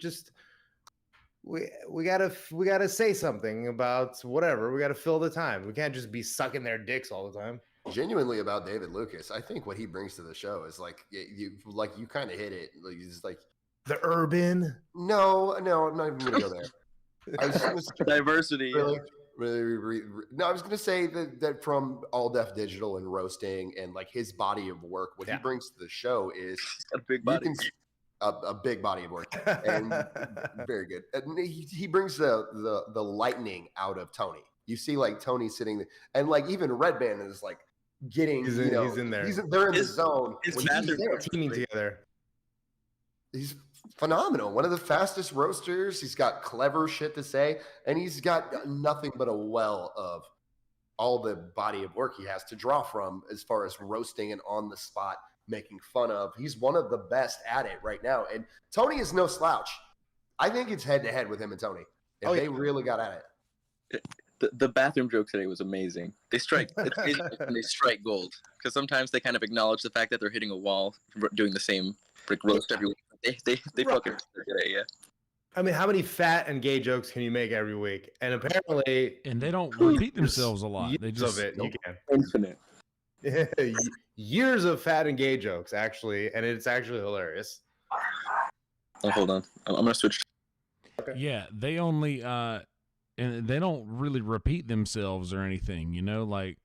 gotta say something about whatever. We gotta fill the time. We can't just be sucking their dicks all the time. Genuinely about David Lucas, I think what he brings to the show is you kind of hit it. Like he's like The urban. no, I'm not even gonna go there. I was gonna say, Diversity. really, no, I was gonna say that from All Def Digital and roasting and like his body of work, what he brings to the show is A big body. a big body of work and very good. And he brings the lightning out of Tony. You see, like Tony sitting there, and like even Red Band is like getting. He's in there. They're in the zone. His when he's there. Teaming together. He's phenomenal. One of the fastest roasters. He's got clever shit to say, and he's got nothing but a well of all the body of work he has to draw from as far as roasting and on the spot making fun of. He's one of the best at it right now, and Tony is no slouch. I think it's head to head with him and Tony. If they really got at it. The bathroom joke today was amazing. They strike. It's amazing when they strike gold, because sometimes they kind of acknowledge the fact that they're hitting a wall, doing the same brick roast every week. They fucking today, yeah. I mean, how many fat and gay jokes can you make every week? And apparently, And they don't repeat themselves a lot. They years just of it. You can. Infinite. Years of fat and gay jokes, actually, and it's actually hilarious. Oh, hold on. I'm gonna switch. Yeah, they only and they don't really repeat themselves or anything, like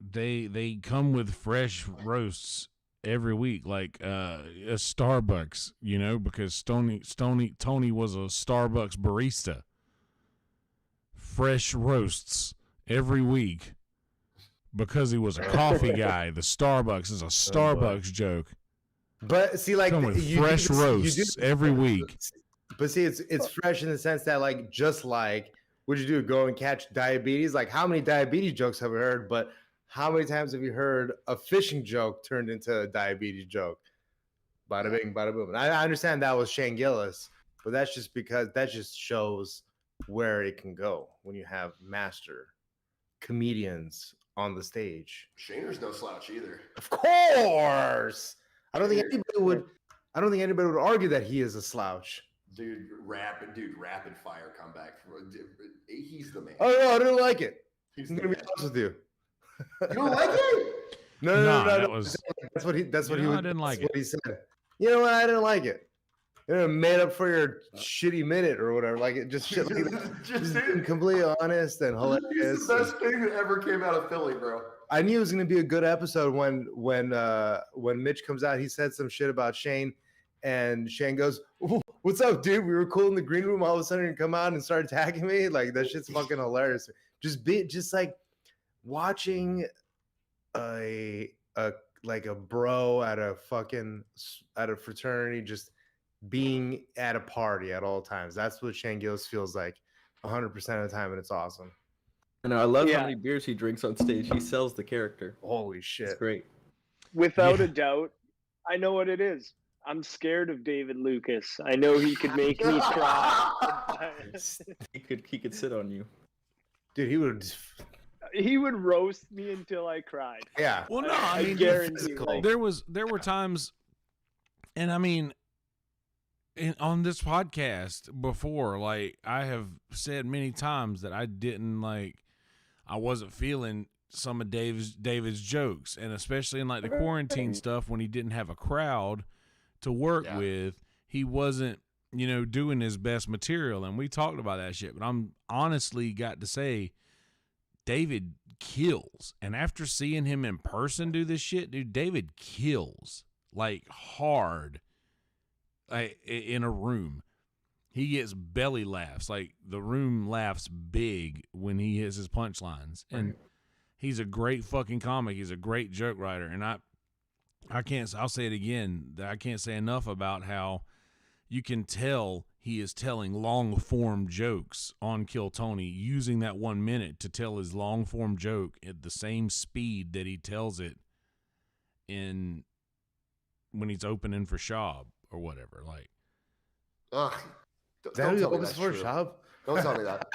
they come with fresh roasts every week, like a Starbucks, because Tony was a Starbucks barista. Fresh roasts every week because he was a coffee guy. The Starbucks is a Starbucks joke. But see, like, Come with fresh roasts every week. But see, it's fresh in the sense that, like, just like, what'd you do? Go and catch diabetes? Like, how many diabetes jokes have we heard? But how many times have you heard a fishing joke turned into a diabetes joke? Bada bing, bada boom. And I understand that was Shane Gillis, but that's just because that just shows where it can go when you have master comedians on the stage. Shaner's no slouch either. Of course. I don't think anybody would argue that he is a slouch. Dude, rapid fire comeback. He's the man. Oh no, I didn't like it. He's I'm the gonna be man. honest with you. You don't like it? No. That was. That's what he. That's what he. I didn't like What he said. You know what? I didn't like it. made up for your shitty minute or whatever. Like it just shit like that. Just being completely honest and hilarious. It's the best thing that ever came out of Philly, bro. I knew it was going to be a good episode when Mitch comes out. He said some shit about Shane, and Shane goes, "What's up, dude? We were cool in the green room. All of a sudden, you come out and start attacking me. Like that shit's fucking hilarious. Just like watching a bro at a fraternity, just being at a party at all times. That's what Shane Gillis feels like 100% of the time, and it's awesome. And I love how many beers he drinks on stage. He sells the character. Holy shit. It's great. Without a doubt, I know what it is. I'm scared of David Lucas. I know he could make me cry. He could sit on you. Dude, he would roast me until I cried. Yeah. Well, no, I mean, guarantee. there were times, and I mean, on this podcast before, like I have said many times that I wasn't feeling some of David's jokes, and especially in like the quarantine stuff when he didn't have a crowd to work with, he wasn't, doing his best material, and we talked about that shit. But I'm honestly got to say, David kills, and after seeing him in person do this shit, dude, David kills like hard, in a room. He gets belly laughs, like the room laughs big when he hits his punchlines, and he's a great fucking comic. He's a great joke writer, and I'll say it again. I can't say enough about how you can tell he is telling long form jokes on Kill Tony, using that 1 minute to tell his long form joke at the same speed that he tells it when he's opening for Schaub or whatever. Like, Ugh. Don't tell me that's true. Schaub? Don't tell me that.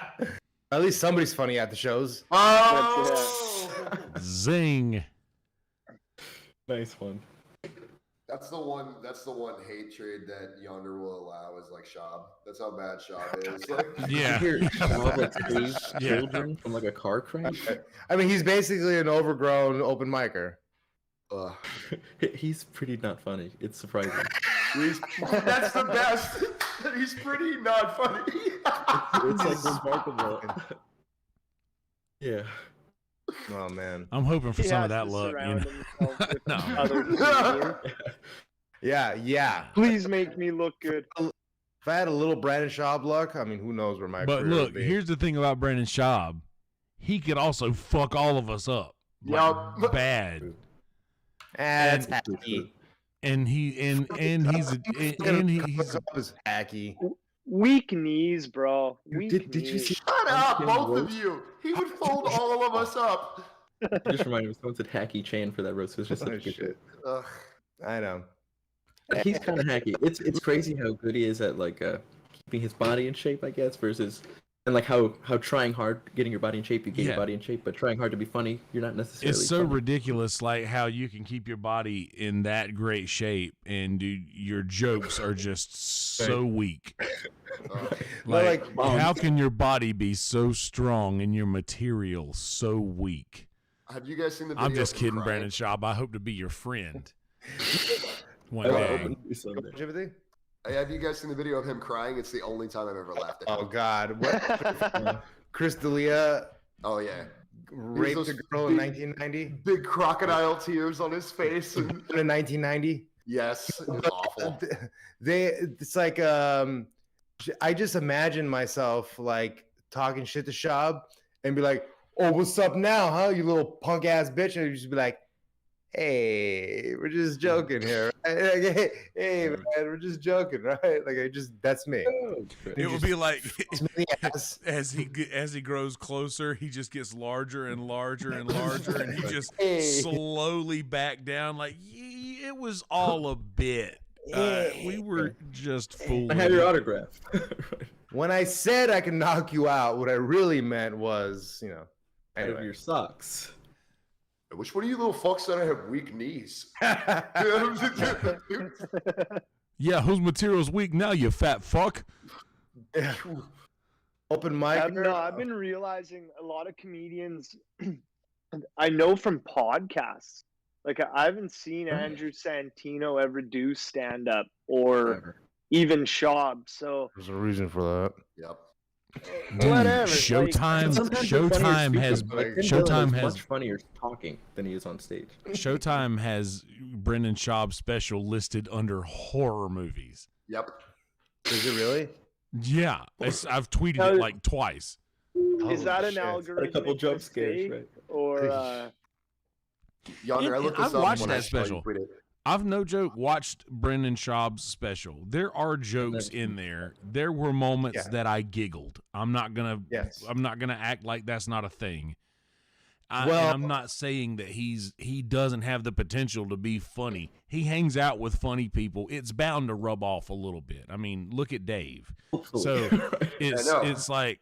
At least somebody's funny at the shows. Oh! Zing. Nice one. That's the one hatred that Yonder will allow is like Schaub. That's how bad Schaub is. Like, Yeah. You hear Schaub like save children from like a car crash. I mean, he's basically an overgrown open micer. He's pretty not funny. It's surprising. That's the best. He's pretty not funny. It's like remarkable. Yeah. Oh man. I'm hoping for He some of has that to luck. surround himself with No. other comedians. Yeah. Please make me look good. If I had a little Brandon Schaub luck, I mean, who knows where my But career look, would be. here's the thing about Brandon Schaub. He could also fuck all of us up. Like, bad. That's hacky. And he's hacky. Weak knees, bro. Did you see? Shut up, both of you. He would fold all of us up. Just reminded me, someone said hacky Chan for that roast. It was just such a good shit. Ugh. I know. He's kind of hacky. It's crazy how good he is at like keeping his body in shape, I guess, versus and like how trying hard getting your body in shape, you get your body in shape, but trying hard to be funny, you're not necessarily. It's so funny. ridiculous, like how you can keep your body in that great shape, and dude, your jokes are just so weak. Like, how can your body be so strong and your material so weak? Have you guys seen the video? I'm just of him kidding, crying? Brandon Schaub. I hope to be your friend one Oh, day. Timothy? Hey, have you guys seen the video of him crying? It's the only time I've ever laughed at him. Oh God! What? Chris D'Elia Oh yeah. raped those a girl in big- 1990. Big crocodile tears on his face. And In 1990. yes, it was awful. It's like I just imagine myself like talking shit to Schaub and be like, "Oh, what's up now, huh? You little punk ass bitch," and he'd just be like, "Hey, we're just joking here. Right? Like, hey, man, we're just joking, right?" Like that's me. It would be like It's me, ass. as he grows closer, he just gets larger and larger and larger, and he just Hey. slowly back down. Like it was all a bit. We were just fooling. I have your autograph. When I said I can knock you out, what I really meant was, Out of anyway. your socks. Which one of you little fucks said I have weak knees? Yeah, whose material's weak now, you fat fuck? Open mic. I've been realizing a lot of comedians I know from podcasts. Like I haven't seen Andrew Santino ever do stand up or even Schaub. So There's a reason for that. Yep. Dude, whatever. Showtime. Sometimes they're funnier Showtime has. speaking, but, like, Tim Showtime Dillon is has. much funnier talking than he is on stage. Showtime has Brendan Schaub's special listed under horror movies. Yep. Is it really? Yeah, I've tweeted it like twice. Is that an shit. algorithm? A couple jump scares, right? Or Yonder, I looked this I've up watched when I that saw you special. tweet it. I've no joke watched Brendan Schaub's special. There are jokes in there. There were moments that I giggled. I'm not gonna act like that's not a thing. And I'm not saying that he doesn't have the potential to be funny. He hangs out with funny people. It's bound to rub off a little bit. I mean, look at Dave. So it's like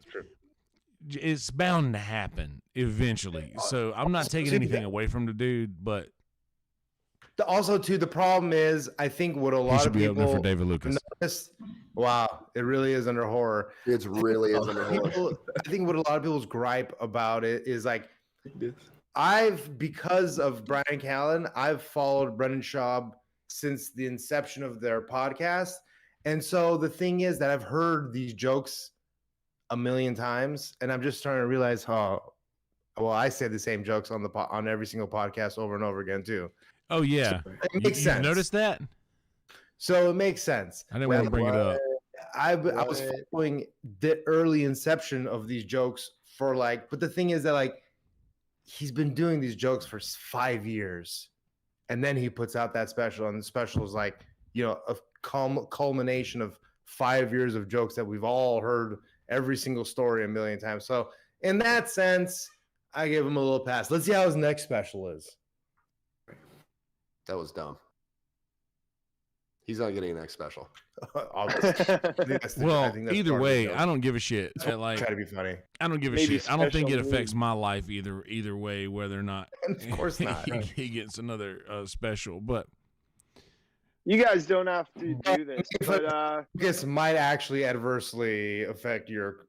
it's bound to happen eventually. So I'm not taking anything away from the dude, but also too, the problem is I think what a lot of be opening people for David Lucas. notice. Wow, it really is under horror. It really is under horror. I think what a lot of people's gripe about it is like because of Brian Callen, I've followed Brendan Schaub since the inception of their podcast. And so the thing is that I've heard these jokes a million times, and I'm just starting to realize how well I say the same jokes on every single podcast over and over again too. Oh yeah, It makes sense. You noticed that? So it makes sense. I didn't want to bring it up. I was following the early inception of these jokes for but the thing is that he's been doing these jokes for 5 years, and then he puts out that special, and the special is a culmination of 5 years of jokes that we've all heard every single story a million times. So in that sense, I give him a little pass. Let's see how his next special is. That was dumb. He's not getting a next special. Well, either way, I don't give a shit. Try to be funny. I don't give a shit. I don't think it affects my life either way, whether or not. Of course not. he gets another special, but you guys don't have to do this. But this might actually adversely affect your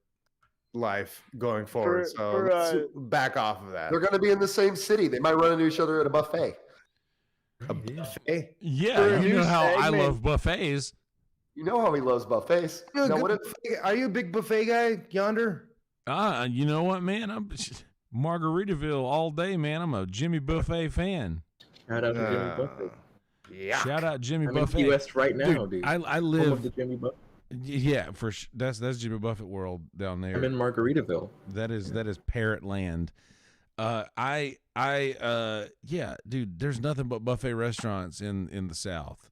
life going forward. Let's back off of that. They're going to be in the same city. They might run into each other at a buffet. A buffet? Yeah, you know how I love buffets. You know how he loves buffets. Are you a big buffet guy, Yonder? You know what, man? I'm Margaritaville all day, man. I'm a Jimmy Buffet fan. Shout out to Jimmy Buffet. Yeah. Shout out Jimmy I'm Buffet. in Key West right now, dude. I live Home of the Jimmy Buffett. Yeah, that's Jimmy Buffett world down there. I'm in Margaritaville. That is Parrot Land. Yeah, dude, there's nothing but buffet restaurants in the South.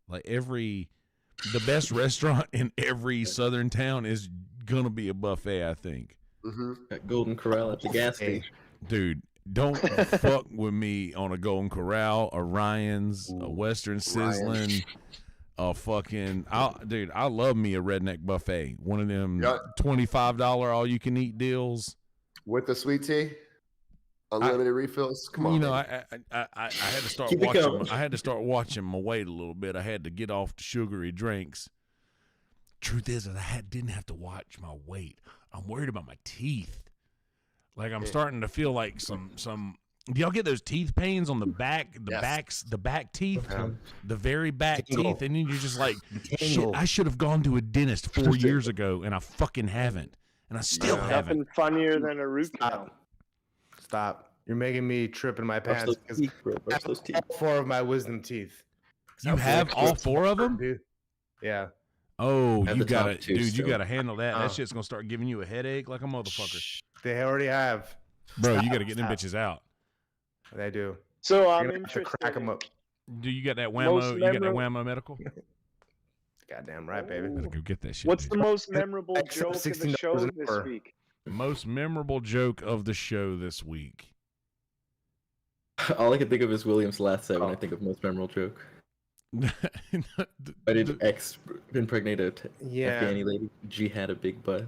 The best restaurant in every southern town is gonna be a buffet, I think. Mm-hmm. At Golden Corral at the gas station. Dude, don't fuck with me on a Golden Corral, a Ryan's, a Western Sizzling, a fucking. I love me a redneck buffet. One of them $25 all you can eat deals with the sweet tea. Unlimited refills. Come on. You know, I had to start watching. I had to start watching my weight a little bit. I had to get off the sugary drinks. Truth is, I didn't have to watch my weight. I'm worried about my teeth. I'm starting to feel like some. Do y'all get those teeth pains on the back? The back teeth, the very back teeth, and then you're just like, shit. I should have gone to a dentist 4 years ago, and I fucking haven't, and I still haven't. Nothing funnier than a root canal. Stop. You're making me trip in my pants because I have all 4 of my wisdom teeth. You have all 4 of them? Dude. Yeah. Oh, you gotta, dude, you gotta handle that. That shit's gonna start giving you a headache like a motherfucker. They already have. Bro, you gotta get them bitches out. They do. So I'm interested. Crack them up. Do you got that whammo? You got that whammo medical? Goddamn right, baby. Better go get that shit. What's the most memorable joke of the show this week? Most memorable joke of the show this week. All I can think of is William's last set when I think of most memorable joke. I did X impregnate a Afghani lady. G had a big butt.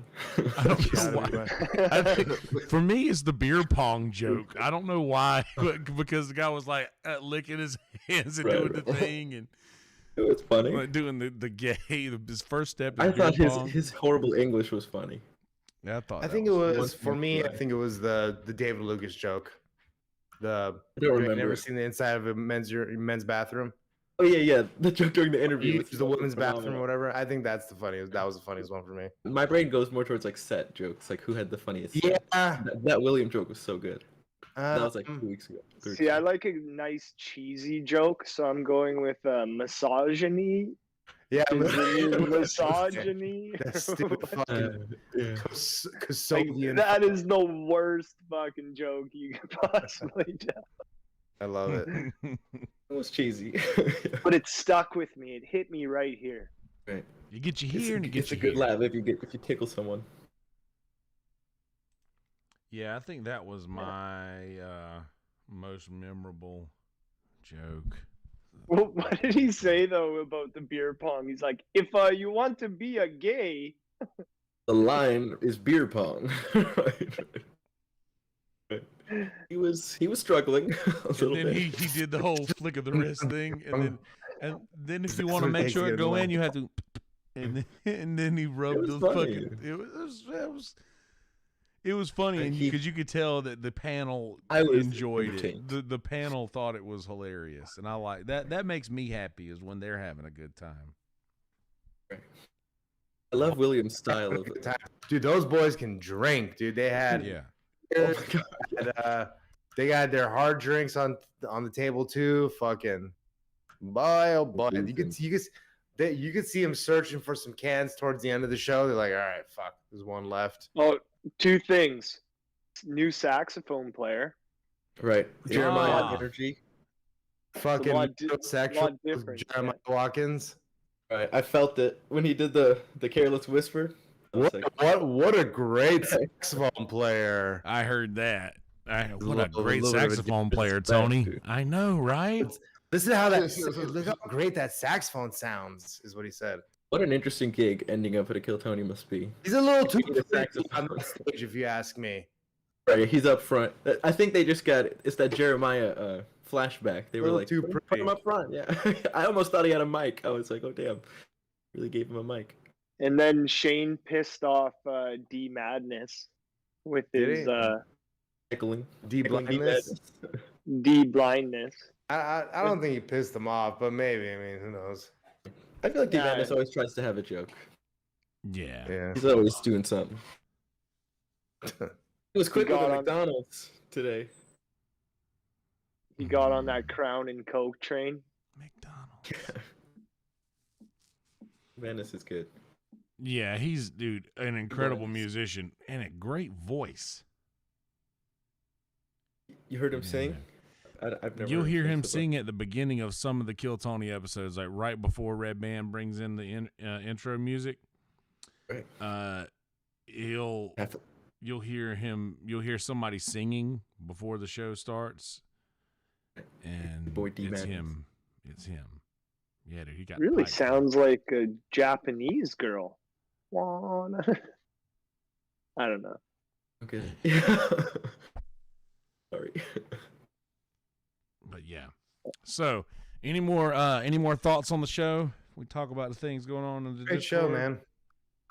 I don't know why. I think, for me, it's the beer pong joke. I don't know why, but because the guy was like licking his hands and doing the thing, and it was funny. Like doing the gay. His first step. I thought his horrible English was funny. Yeah, I think it was for me. I think it was the David Lucas joke. I don't remember. Never seen the inside of a men's bathroom. Oh yeah. The joke during the interview. Use the women's bathroom or phenomenal. whatever. I think that's the funniest. That was the funniest one for me. My brain goes more towards like set jokes, like who had the funniest. Yeah. Set. That William joke was so good. That was like 2 weeks ago. See, I like a nice cheesy joke, so I'm going with misogyny. Yeah, Misogyny. that stupid fucking Like, that is the worst fucking joke you could possibly tell. I love it. It was cheesy. But it stuck with me. It hit me right here. Right. You get you here and it gets It's a you good here. laugh if you tickle someone. Yeah, I think that was my most memorable joke. Well, what did he say though about the beer pong? He's like, if you want to be a gay, The line is beer pong. He was struggling a And little then bit. he did the whole flick of the wrist thing, and then if you want to what make makes sure it it go in, annoying. you have to, and then he rubbed was the funny. fucking. It was funny, and He- because you could tell that the panel I was enjoyed it. entertained. The panel thought it was hilarious, and I like that. That makes me happy is when they're having a good time. I love William's style of it. Dude, those boys can drink, dude. They had Yeah, Oh my God. they got their hard drinks on the table too. Fucking boy, oh boy. You could see them searching for some cans towards the end of the show. They're like, all right, fuck, there's one left. oh, two things: new saxophone player. Right. Jeremiah Ah. energy. Fucking lot sexual different, Jeremiah Watkins. Right. I felt it when he did the careless whisper. I was like, What a great saxophone player. I heard that. What a little- great little bit of a saxophone player, disrespect, Tony. dude. I know, right? Listen to how look how great that saxophone sounds, is what he said. what an interesting gig ending up at a Kill Tony must be. He's a little too Being a freaky on saxophone. the stage, if you ask me. Right. He's up front. I think they just got it's that Jeremiah flashback. They were Little like, too put pretty. him up front. Yeah. I almost thought he had a mic. I was like, oh damn. Really gave him a mic. And then Shane pissed off D Madness with Did his he? Tickling. D Tickling blindness. D blindness. I don't think he pissed them off, but maybe. I mean, who knows? I feel like Yeah. Madness always tries to have a joke. Yeah. Yeah. He's always doing something. He was quick with got the on- McDonald's today. He got on that Crown and Coke train. McDonald's. Madness is good. Yeah, he's an incredible musician and a great voice. You heard him sing? I've never. You'll heard hear him so far. sing at the beginning of some of the Kill Tony episodes, like right before Red Band brings in the intro music. Right. You'll hear somebody singing before the show starts, and Boy D it's Madness. him. It's him. Yeah, dude, he got Really pipes. sounds like a Japanese girl. Wanna... I don't know. Okay. Sorry. But yeah. So, any more thoughts on the show? We talk about the things going on in the Great show, Discord. man.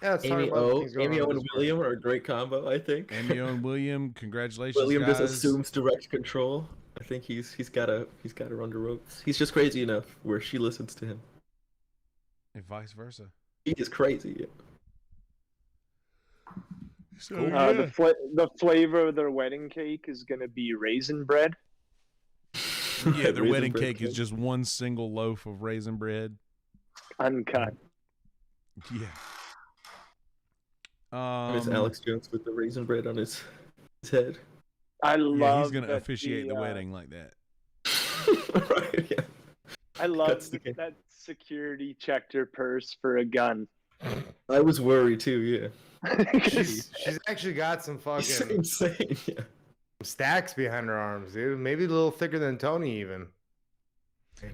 Yeah, let's talk Amy about O, things going Amy on O in and this William are a great combo, I think. Amy and William, congratulations, William guys. just assumes direct control. I think he's got to run the ropes. He's just crazy enough where she listens to him. and vice versa. He is crazy. Yeah. So, The flavor of their wedding cake is gonna be raisin bread. yeah, their Raisin wedding bread cake is just one single loaf of raisin bread. Uncut. Yeah. Miss Alex Jones with the raisin bread on his head. I Yeah, love he's gonna that officiate the wedding like that. Right, yeah. I love Cuts the cake. that security checked her purse for a gun. I was worried too, yeah. She's actually got some He's fucking insane, yeah. stacks behind her arms, dude. Maybe a little thicker than Tony even.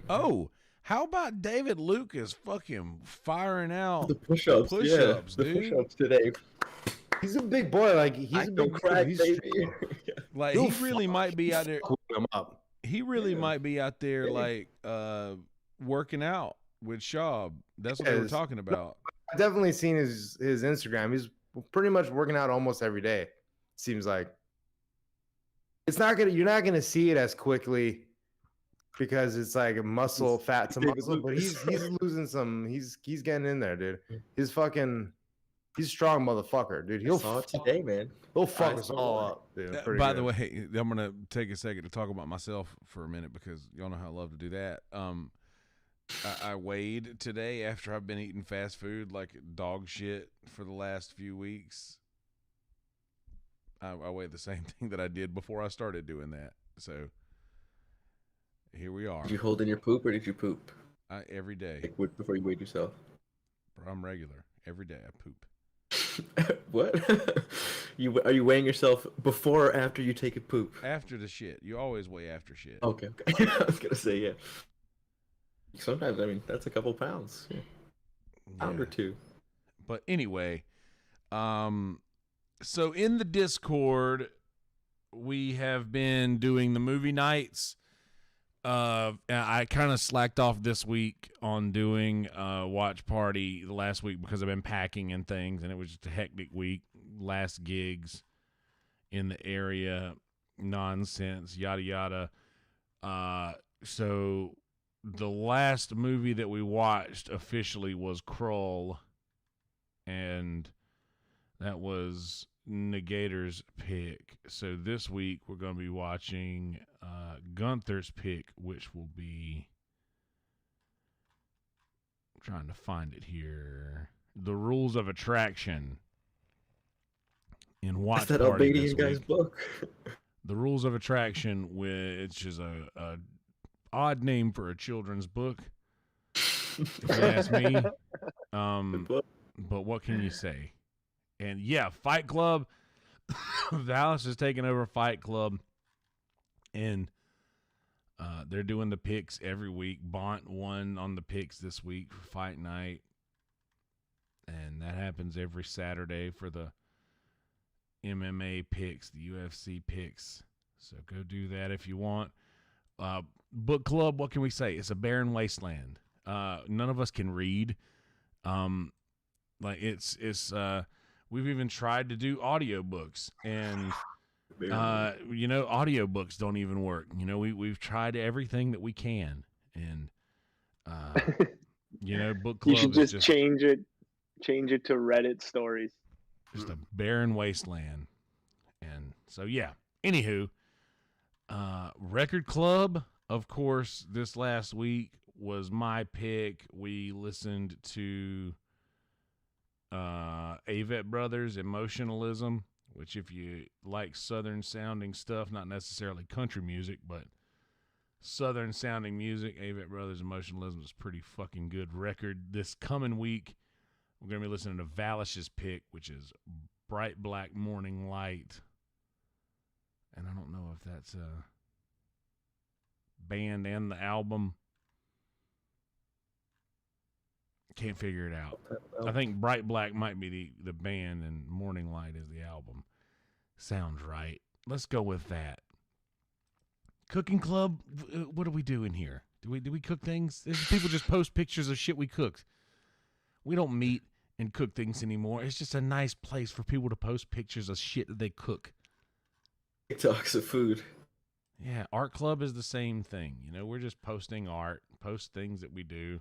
Oh, how about David Lucas fucking firing out? The push-ups, Push-ups, yeah. dude. The push-ups today. He's a big boy. Like he's I a don't big crack, He's baby. Like He'll he really might be out there. him up. He really might be out there Yeah. like working out with Schaub. That's what they were Yes. talking about. I've definitely seen his Instagram. He's pretty much working out almost every day. Seems like you're not gonna see it as quickly because it's like a muscle, fat to big muscle. But he's Lucas. losing some. He's getting in there, dude. He's a strong motherfucker, dude. I saw it today, man. He'll fuck I us saw all it. up, dude. Pretty By good. the way, I'm gonna take a second to talk about myself for a minute because y'all know how I love to do that. I weighed today after I've been eating fast food like dog shit for the last few weeks. I weighed the same thing that I did before I started doing that. So here we are. Did you hold in your poop or did you poop? Every day. Like, before you weighed yourself? Bro, I'm regular. Every day I poop. What? Are you weighing yourself before or after you take a poop? After the shit. You always weigh after shit. Okay. I was gonna say, yeah. Sometimes, I mean, that's a couple pounds. Yeah. Pound or two. But anyway, so in the Discord, we have been doing the movie nights. I kind of slacked off this week on doing watch party the last week because I've been packing and things, and it was just a hectic week. Last gigs in the area, nonsense, yada yada. So the last movie that we watched officially was Krull, and that was Negator's pick. So this week we're going to be watching Gunther's pick, which will be, I'm trying to find it here, The Rules of Attraction in Watch That's that Party Albanian this guy's week. book. The Rules of Attraction, which is a odd name for a children's book, if you ask me. But what can you say? And yeah, Fight Club. Dallas is taking over Fight Club, and they're doing the picks every week. Bont won on the picks this week for Fight Night, and that happens every Saturday for the MMA picks, the UFC picks. So go do that if you want. Book club, what can we say? It's a barren wasteland. None of us can read. Like it's we've even tried to do audiobooks, and audiobooks don't even work. We've tried everything that we can, and book club You should just change it to Reddit stories. Just a barren wasteland. And so yeah. Anywho, record club, of course, this last week was my pick. We listened to Avett Brothers, Emotionalism, which if you like southern sounding stuff, not necessarily country music, but southern sounding music, Avett Brothers, Emotionalism is a pretty fucking good record. This coming week, we're going to be listening to Valish's pick, which is Bright Black Morning Light. And I don't know if that's a band and the album. Can't figure it out. I think Bright Black might be the band and Morning Light is the album. Sounds right. Let's go with that. Cooking club, what do we do in here? Do we cook things? People just post pictures of shit we cooked. We don't meet and cook things anymore. It's just a nice place for people to post pictures of shit that they cook. TikToks of food. Yeah, art club is the same thing. We're just posting art, post things that we do.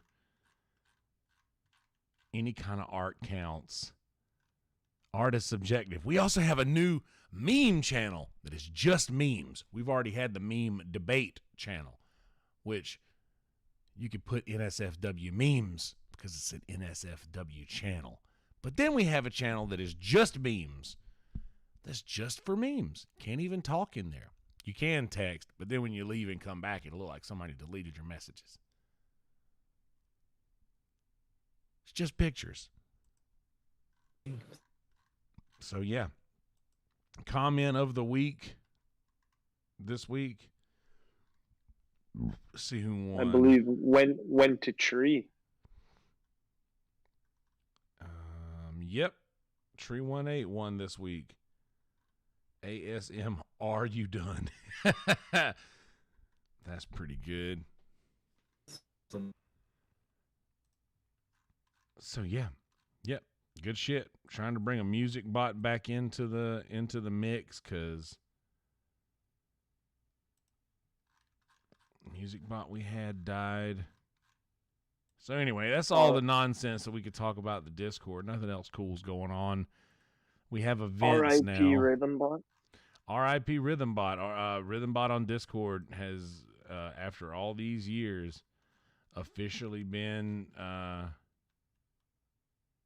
Any kind of art counts. Art is subjective. We also have a new meme channel that is just memes. We've already had the meme debate channel, which you could put NSFW memes because it's an NSFW channel. But then we have a channel that is just memes. That's just for memes. Can't even talk in there. You can text, but then when you leave and come back, it'll look like somebody deleted your messages. It's just pictures. So, yeah. Comment of the week this week. Let's see who won. I believe went to Tree. Yep. Tree18 won this week. ASM, are you done? That's pretty good. So yeah, yep, good shit. Trying to bring a music bot back into the mix because music bot we had died. So anyway, that's all the nonsense that we could talk about the Discord. Nothing else cool's going on. We have events now. R.I.P. Rhythm Bot. R.I.P. Rhythm Bot. Rhythm Bot on Discord has, after all these years, officially been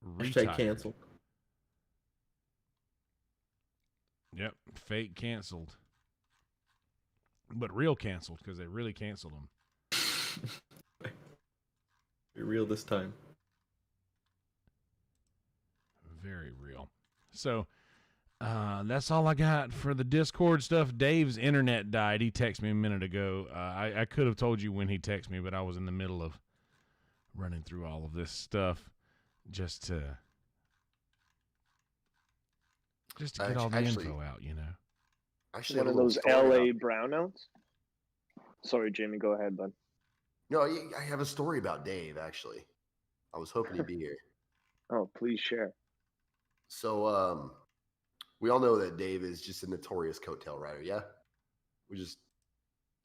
retired. Canceled. Yep, fake canceled. But real canceled, because they really canceled them. Be real this time. Very real. So, that's all I got for the Discord stuff. Dave's internet died. He texted me a minute ago. I could have told you when he texted me, but I was in the middle of running through all of this stuff just to get all the info out, you know. Actually, One of those LA brownouts. Sorry, Jamie, go ahead, bud. No, I have a story about Dave, actually. I was hoping he'd be here. Oh, please share. So, we all know that Dave is just a notorious coattail rider, yeah? We just...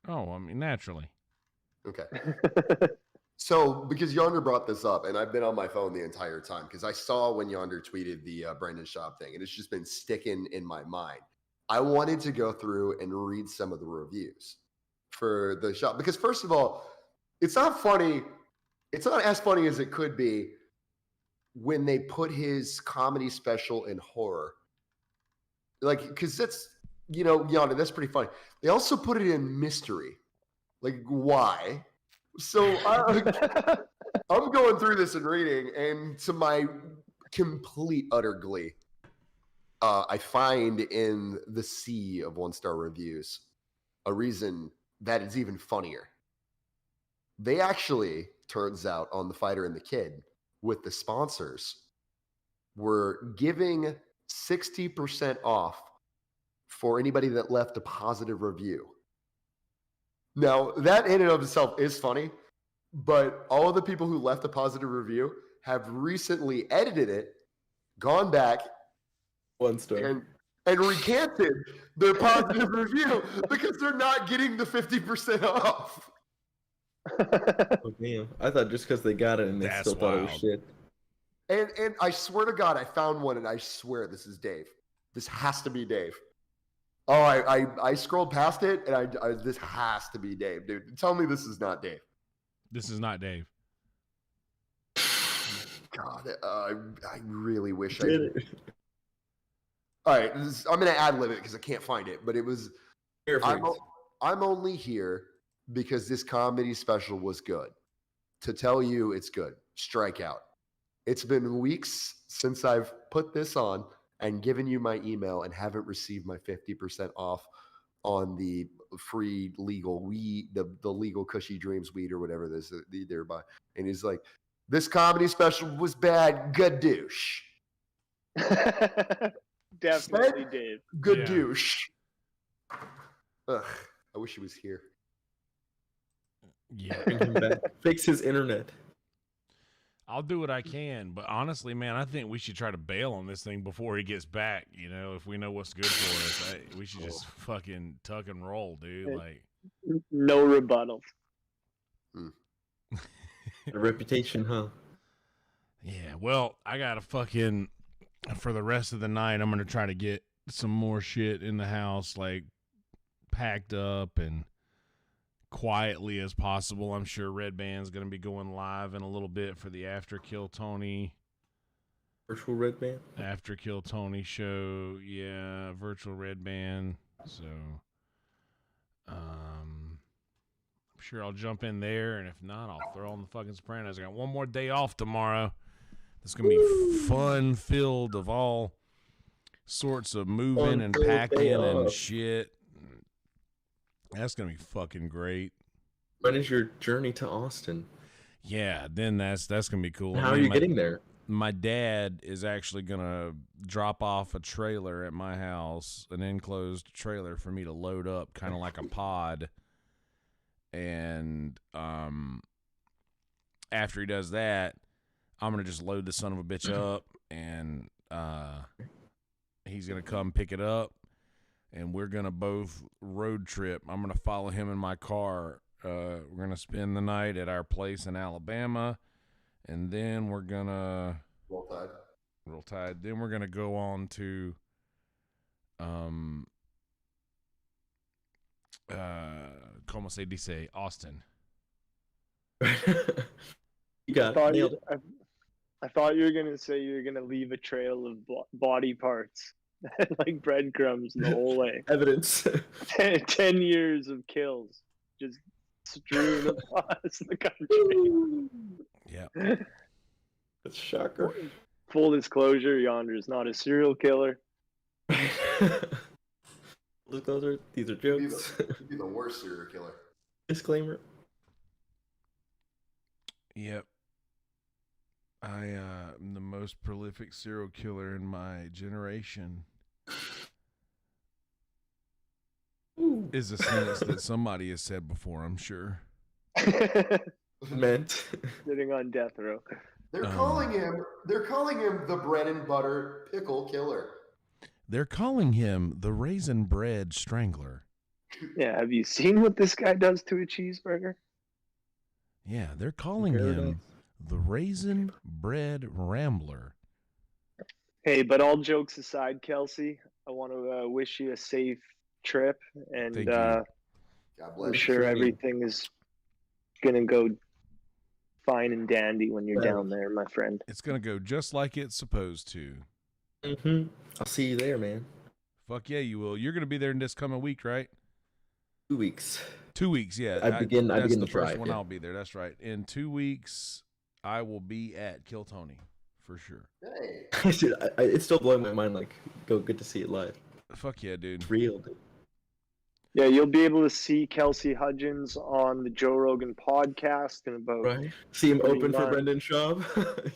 Oh, I mean, naturally. Okay. So, because Yonder brought this up, and I've been on my phone the entire time, because I saw when Yonder tweeted the Brendan Schaub thing, and it's just been sticking in my mind. I wanted to go through and read some of the reviews for the Schaub, because first of all, it's not funny. It's not as funny as it could be when they put his comedy special in horror. Like, because that's, you know, Yonder, that's pretty funny. They also put it in mystery. Like, why? So I'm going through this and reading, and to my complete utter glee, I find in the sea of 1-star reviews a reason that is even funnier. They actually, turns out, on The Fighter and the Kid, with the sponsors, were giving 60% off for anybody that left a positive review. Now, that in and of itself is funny, but all of the people who left a positive review have recently edited it, gone back, 1 star. and recanted their positive review because they're not getting the 50% off. Oh, damn. I thought just because they got it and they That's still thought it was wild. shit. And I swear to God, I found one, and I swear this is Dave. This has to be Dave. Oh, I scrolled past it, and I this has to be Dave, dude. Tell me this is not Dave. This is not Dave. God, I really wish I Did did. it. All right, I'm going to ad-lib it because I can't find it, but it was, I'm only here because this comedy special was good. To tell you it's good, strike out. It's been weeks since I've put this on and given you my email and haven't received my 50% off on the free legal weed, the legal Cushy Dreams weed or whatever this is they're by. And he's like, this comedy special was bad, good douche. Definitely Dave. Good Yeah. douche. Ugh, I wish he was here. Yeah. Bring him back. Fix his internet. I'll do what I can, but honestly, man, I think we should try to bail on this thing before he gets back. You know, if we know what's good for us, we should just fucking tuck and roll, dude. Like, No rebuttals. A reputation, huh? yeah. Well, I gotta fucking for the rest of the night. I'm gonna try to get some more shit in the house, like packed up and quietly as possible. I'm sure Red Band's gonna be going live in a little bit for the After Kill Tony. Virtual Red Band. After Kill Tony show, yeah, virtual Red Band. So, I'm sure I'll jump in there, and if not, I'll throw on the fucking Sopranos. I got one more day off tomorrow. It's gonna be fun filled of all sorts of moving and Fun-filled packing day and off. shit. That's gonna be fucking great. When is your journey to Austin? Yeah, then that's gonna be cool. How I are mean, you getting there? My dad is actually gonna drop off a trailer at my house, an enclosed trailer for me to load up, kind of like a pod. And after he does that, I'm gonna just load the son of a bitch up, and he's gonna come pick it up, and we're gonna both road trip. I'm gonna follow him in my car We're gonna spend the night at our place in Alabama, and then we're gonna Roll Tide. Then we're gonna go on to como se dice, Austin. You got it. Nailed it. I thought you were gonna say you were gonna leave a trail of body parts, like breadcrumbs the whole way. Evidence. 10 years of kills, just strewn across the country. Yeah, That's a shocker. Full disclosure: Yonder is not a serial killer. Look, these are jokes. He'd be the worst serial killer. Disclaimer. yep. I am the most prolific serial killer in my generation. Is a sentence that somebody has said before, I'm sure. Meant. Sitting on death row. They're calling him the bread and butter pickle killer. They're calling him the Raisin Bread Strangler. Yeah, have you seen what this guy does to a cheeseburger? Yeah, they're calling him the Raisin Bread Rambler. Hey, but all jokes aside, Kelsey, I want to wish you a safe trip, and Thank you. God bless I'm you. sure everything is gonna go fine and dandy when you're down there, my friend. It's going to go just like it's supposed to. Mm-hmm. I'll see you there, man. Fuck yeah, you will. You're going to be there in this coming week, right? 2 weeks. 2 weeks, yeah. I begin That's the the first drive, one yeah. I'll be there. That's right. In 2 weeks, I will be at Kill Tony for sure. Hey. Dude, it's still blowing my mind. Like, good to see it live. Fuck yeah, dude. Real, dude. Yeah, you'll be able to see Kelsey Hudgens on the Joe Rogan podcast in about. Right. See him 3 open for months. Brendan Schaub.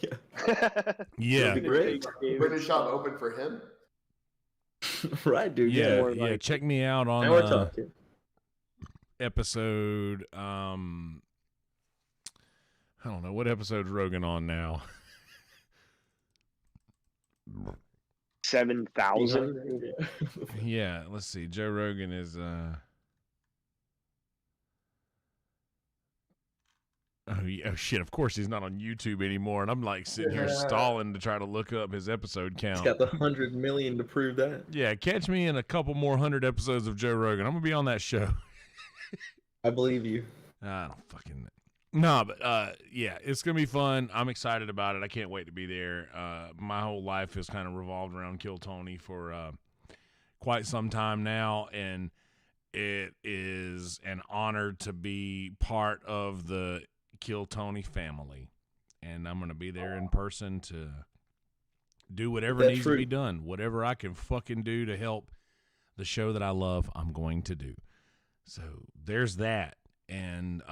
Yeah. Yeah. That'd be great. British shop open for him. Right, dude. Yeah, more yeah. like- Check me out Now we're on talking. episode. I don't know what episode's Rogan on now. 7,000. Yeah, let's see. Joe Rogan is oh shit, of course he's not on YouTube anymore, and I'm like sitting here stalling to try to look up his episode He's count. got the 100 million to prove that. Yeah, catch me in a couple more 100 episodes of Joe Rogan. I'm gonna be on that show. I believe you. I don't fucking no, but yeah, it's gonna be fun. I'm excited about it. I can't wait to be there. My whole life has kind of revolved around Kill Tony for quite some time now, and it is an honor to be part of the Kill Tony family. And I'm gonna be there in person to do whatever That's needs true. to be done. Whatever I can fucking do to help the show that I love, I'm going to do. So there's that. And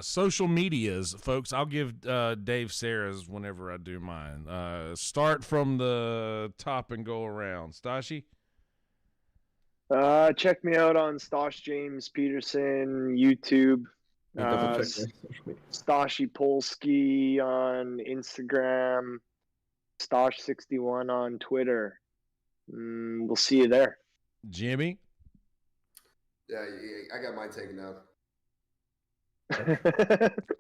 social medias, folks, I'll give Dave Sarah's whenever I do mine. Start from the top and go around. Stashi? Check me out on Stosh James Peterson YouTube. Double check my social media. Stashi Polsky on Instagram. Stosh61 on Twitter. We'll see you there. Jimmy? Yeah, I got mine taken out.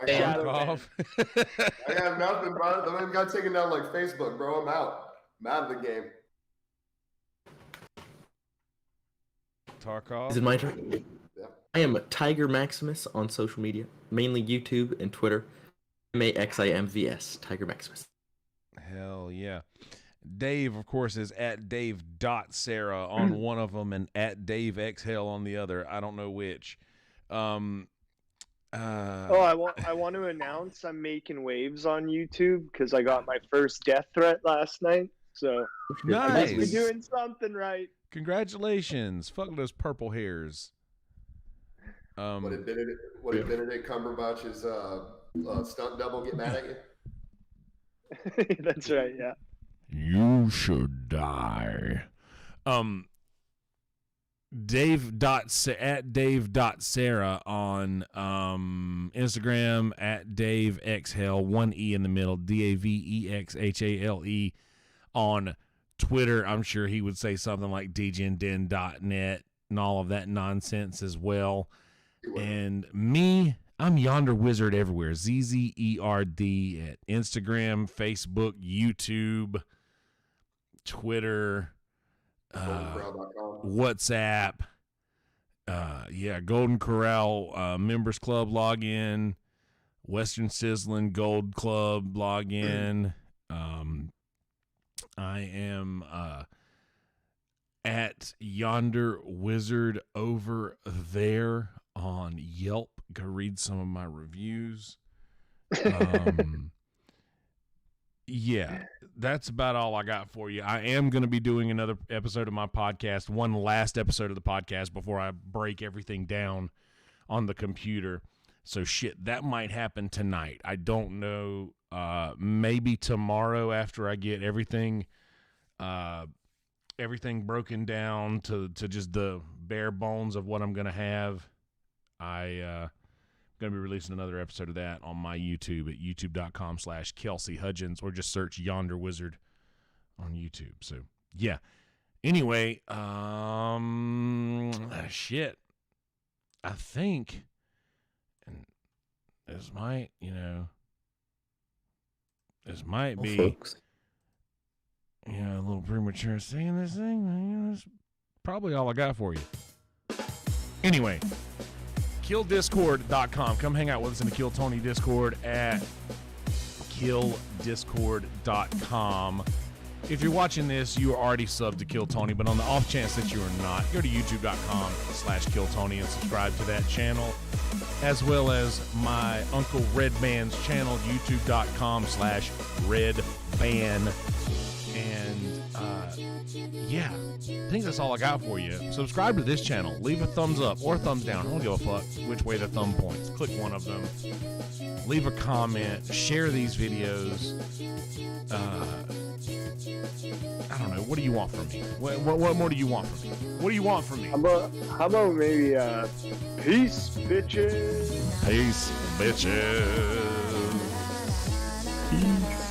Shadow Off. I got nothing, bro. I got taken down like Facebook, bro. I'm out. I'm out of the game. Tarkov? Is it my turn? Yeah. I am Tiger Maximus on social media, mainly YouTube and Twitter. MAXIMVS, Tiger Maximus. Hell yeah. Dave, of course, is at Dave.Sarah on one of them and at DaveXHell on the other. I don't know which. I want to announce I'm making waves on YouTube because I got my first death threat last night. So I must be Nice. doing something right. Congratulations. Fuck those purple hairs. What did Benedict Cumberbatch's stunt double get mad at you? That's right. Yeah. You should die. At Dave.Sarah on Instagram, at DaveXHale, 1 E in the middle, DAVEXHALE on Twitter. I'm sure he would say something like dgenden.net and all of that nonsense as well. And me, I'm Yonder Wizard everywhere. ZZERD at Instagram, Facebook, YouTube, Twitter, WhatsApp. Golden Corral Members Club login, Western Sizzling Gold Club login. I am at Yonder Wizard over there on Yelp. Go read some of my reviews. Yeah, that's about all I got for you. I am going to be doing another episode of my podcast, one last episode of the podcast before I break everything down on the computer. So shit, that might happen tonight. I don't know. Maybe tomorrow after I get everything broken down to just the bare bones of what I'm going to have. I'm going to be releasing another episode of that on my YouTube at youtube.com/Kelsey Hudgens, or just search Yonder Wizard on YouTube. So yeah. Anyway, shit. I think, and this might be, folks. a little premature saying this thing. That's probably all I got for you. Anyway, killdiscord.com. Come hang out with us in the Kill Tony Discord at killdiscord.com. If you're watching this, you are already subbed to Kill Tony, but on the off chance that you are not, go to youtube.com/KillTony and subscribe to that channel, as well as my Uncle Redman's channel, youtube.com/Redban. And yeah, I think that's all I got for you. Subscribe to this channel. Leave a thumbs up or a thumbs down. I don't give a fuck which way the thumb points. Click one of them. Leave a comment. Share these videos. I don't know. What do you want from me? What more do you want from me? What do you want from me? How about maybe peace, bitches? Peace, bitches. Peace.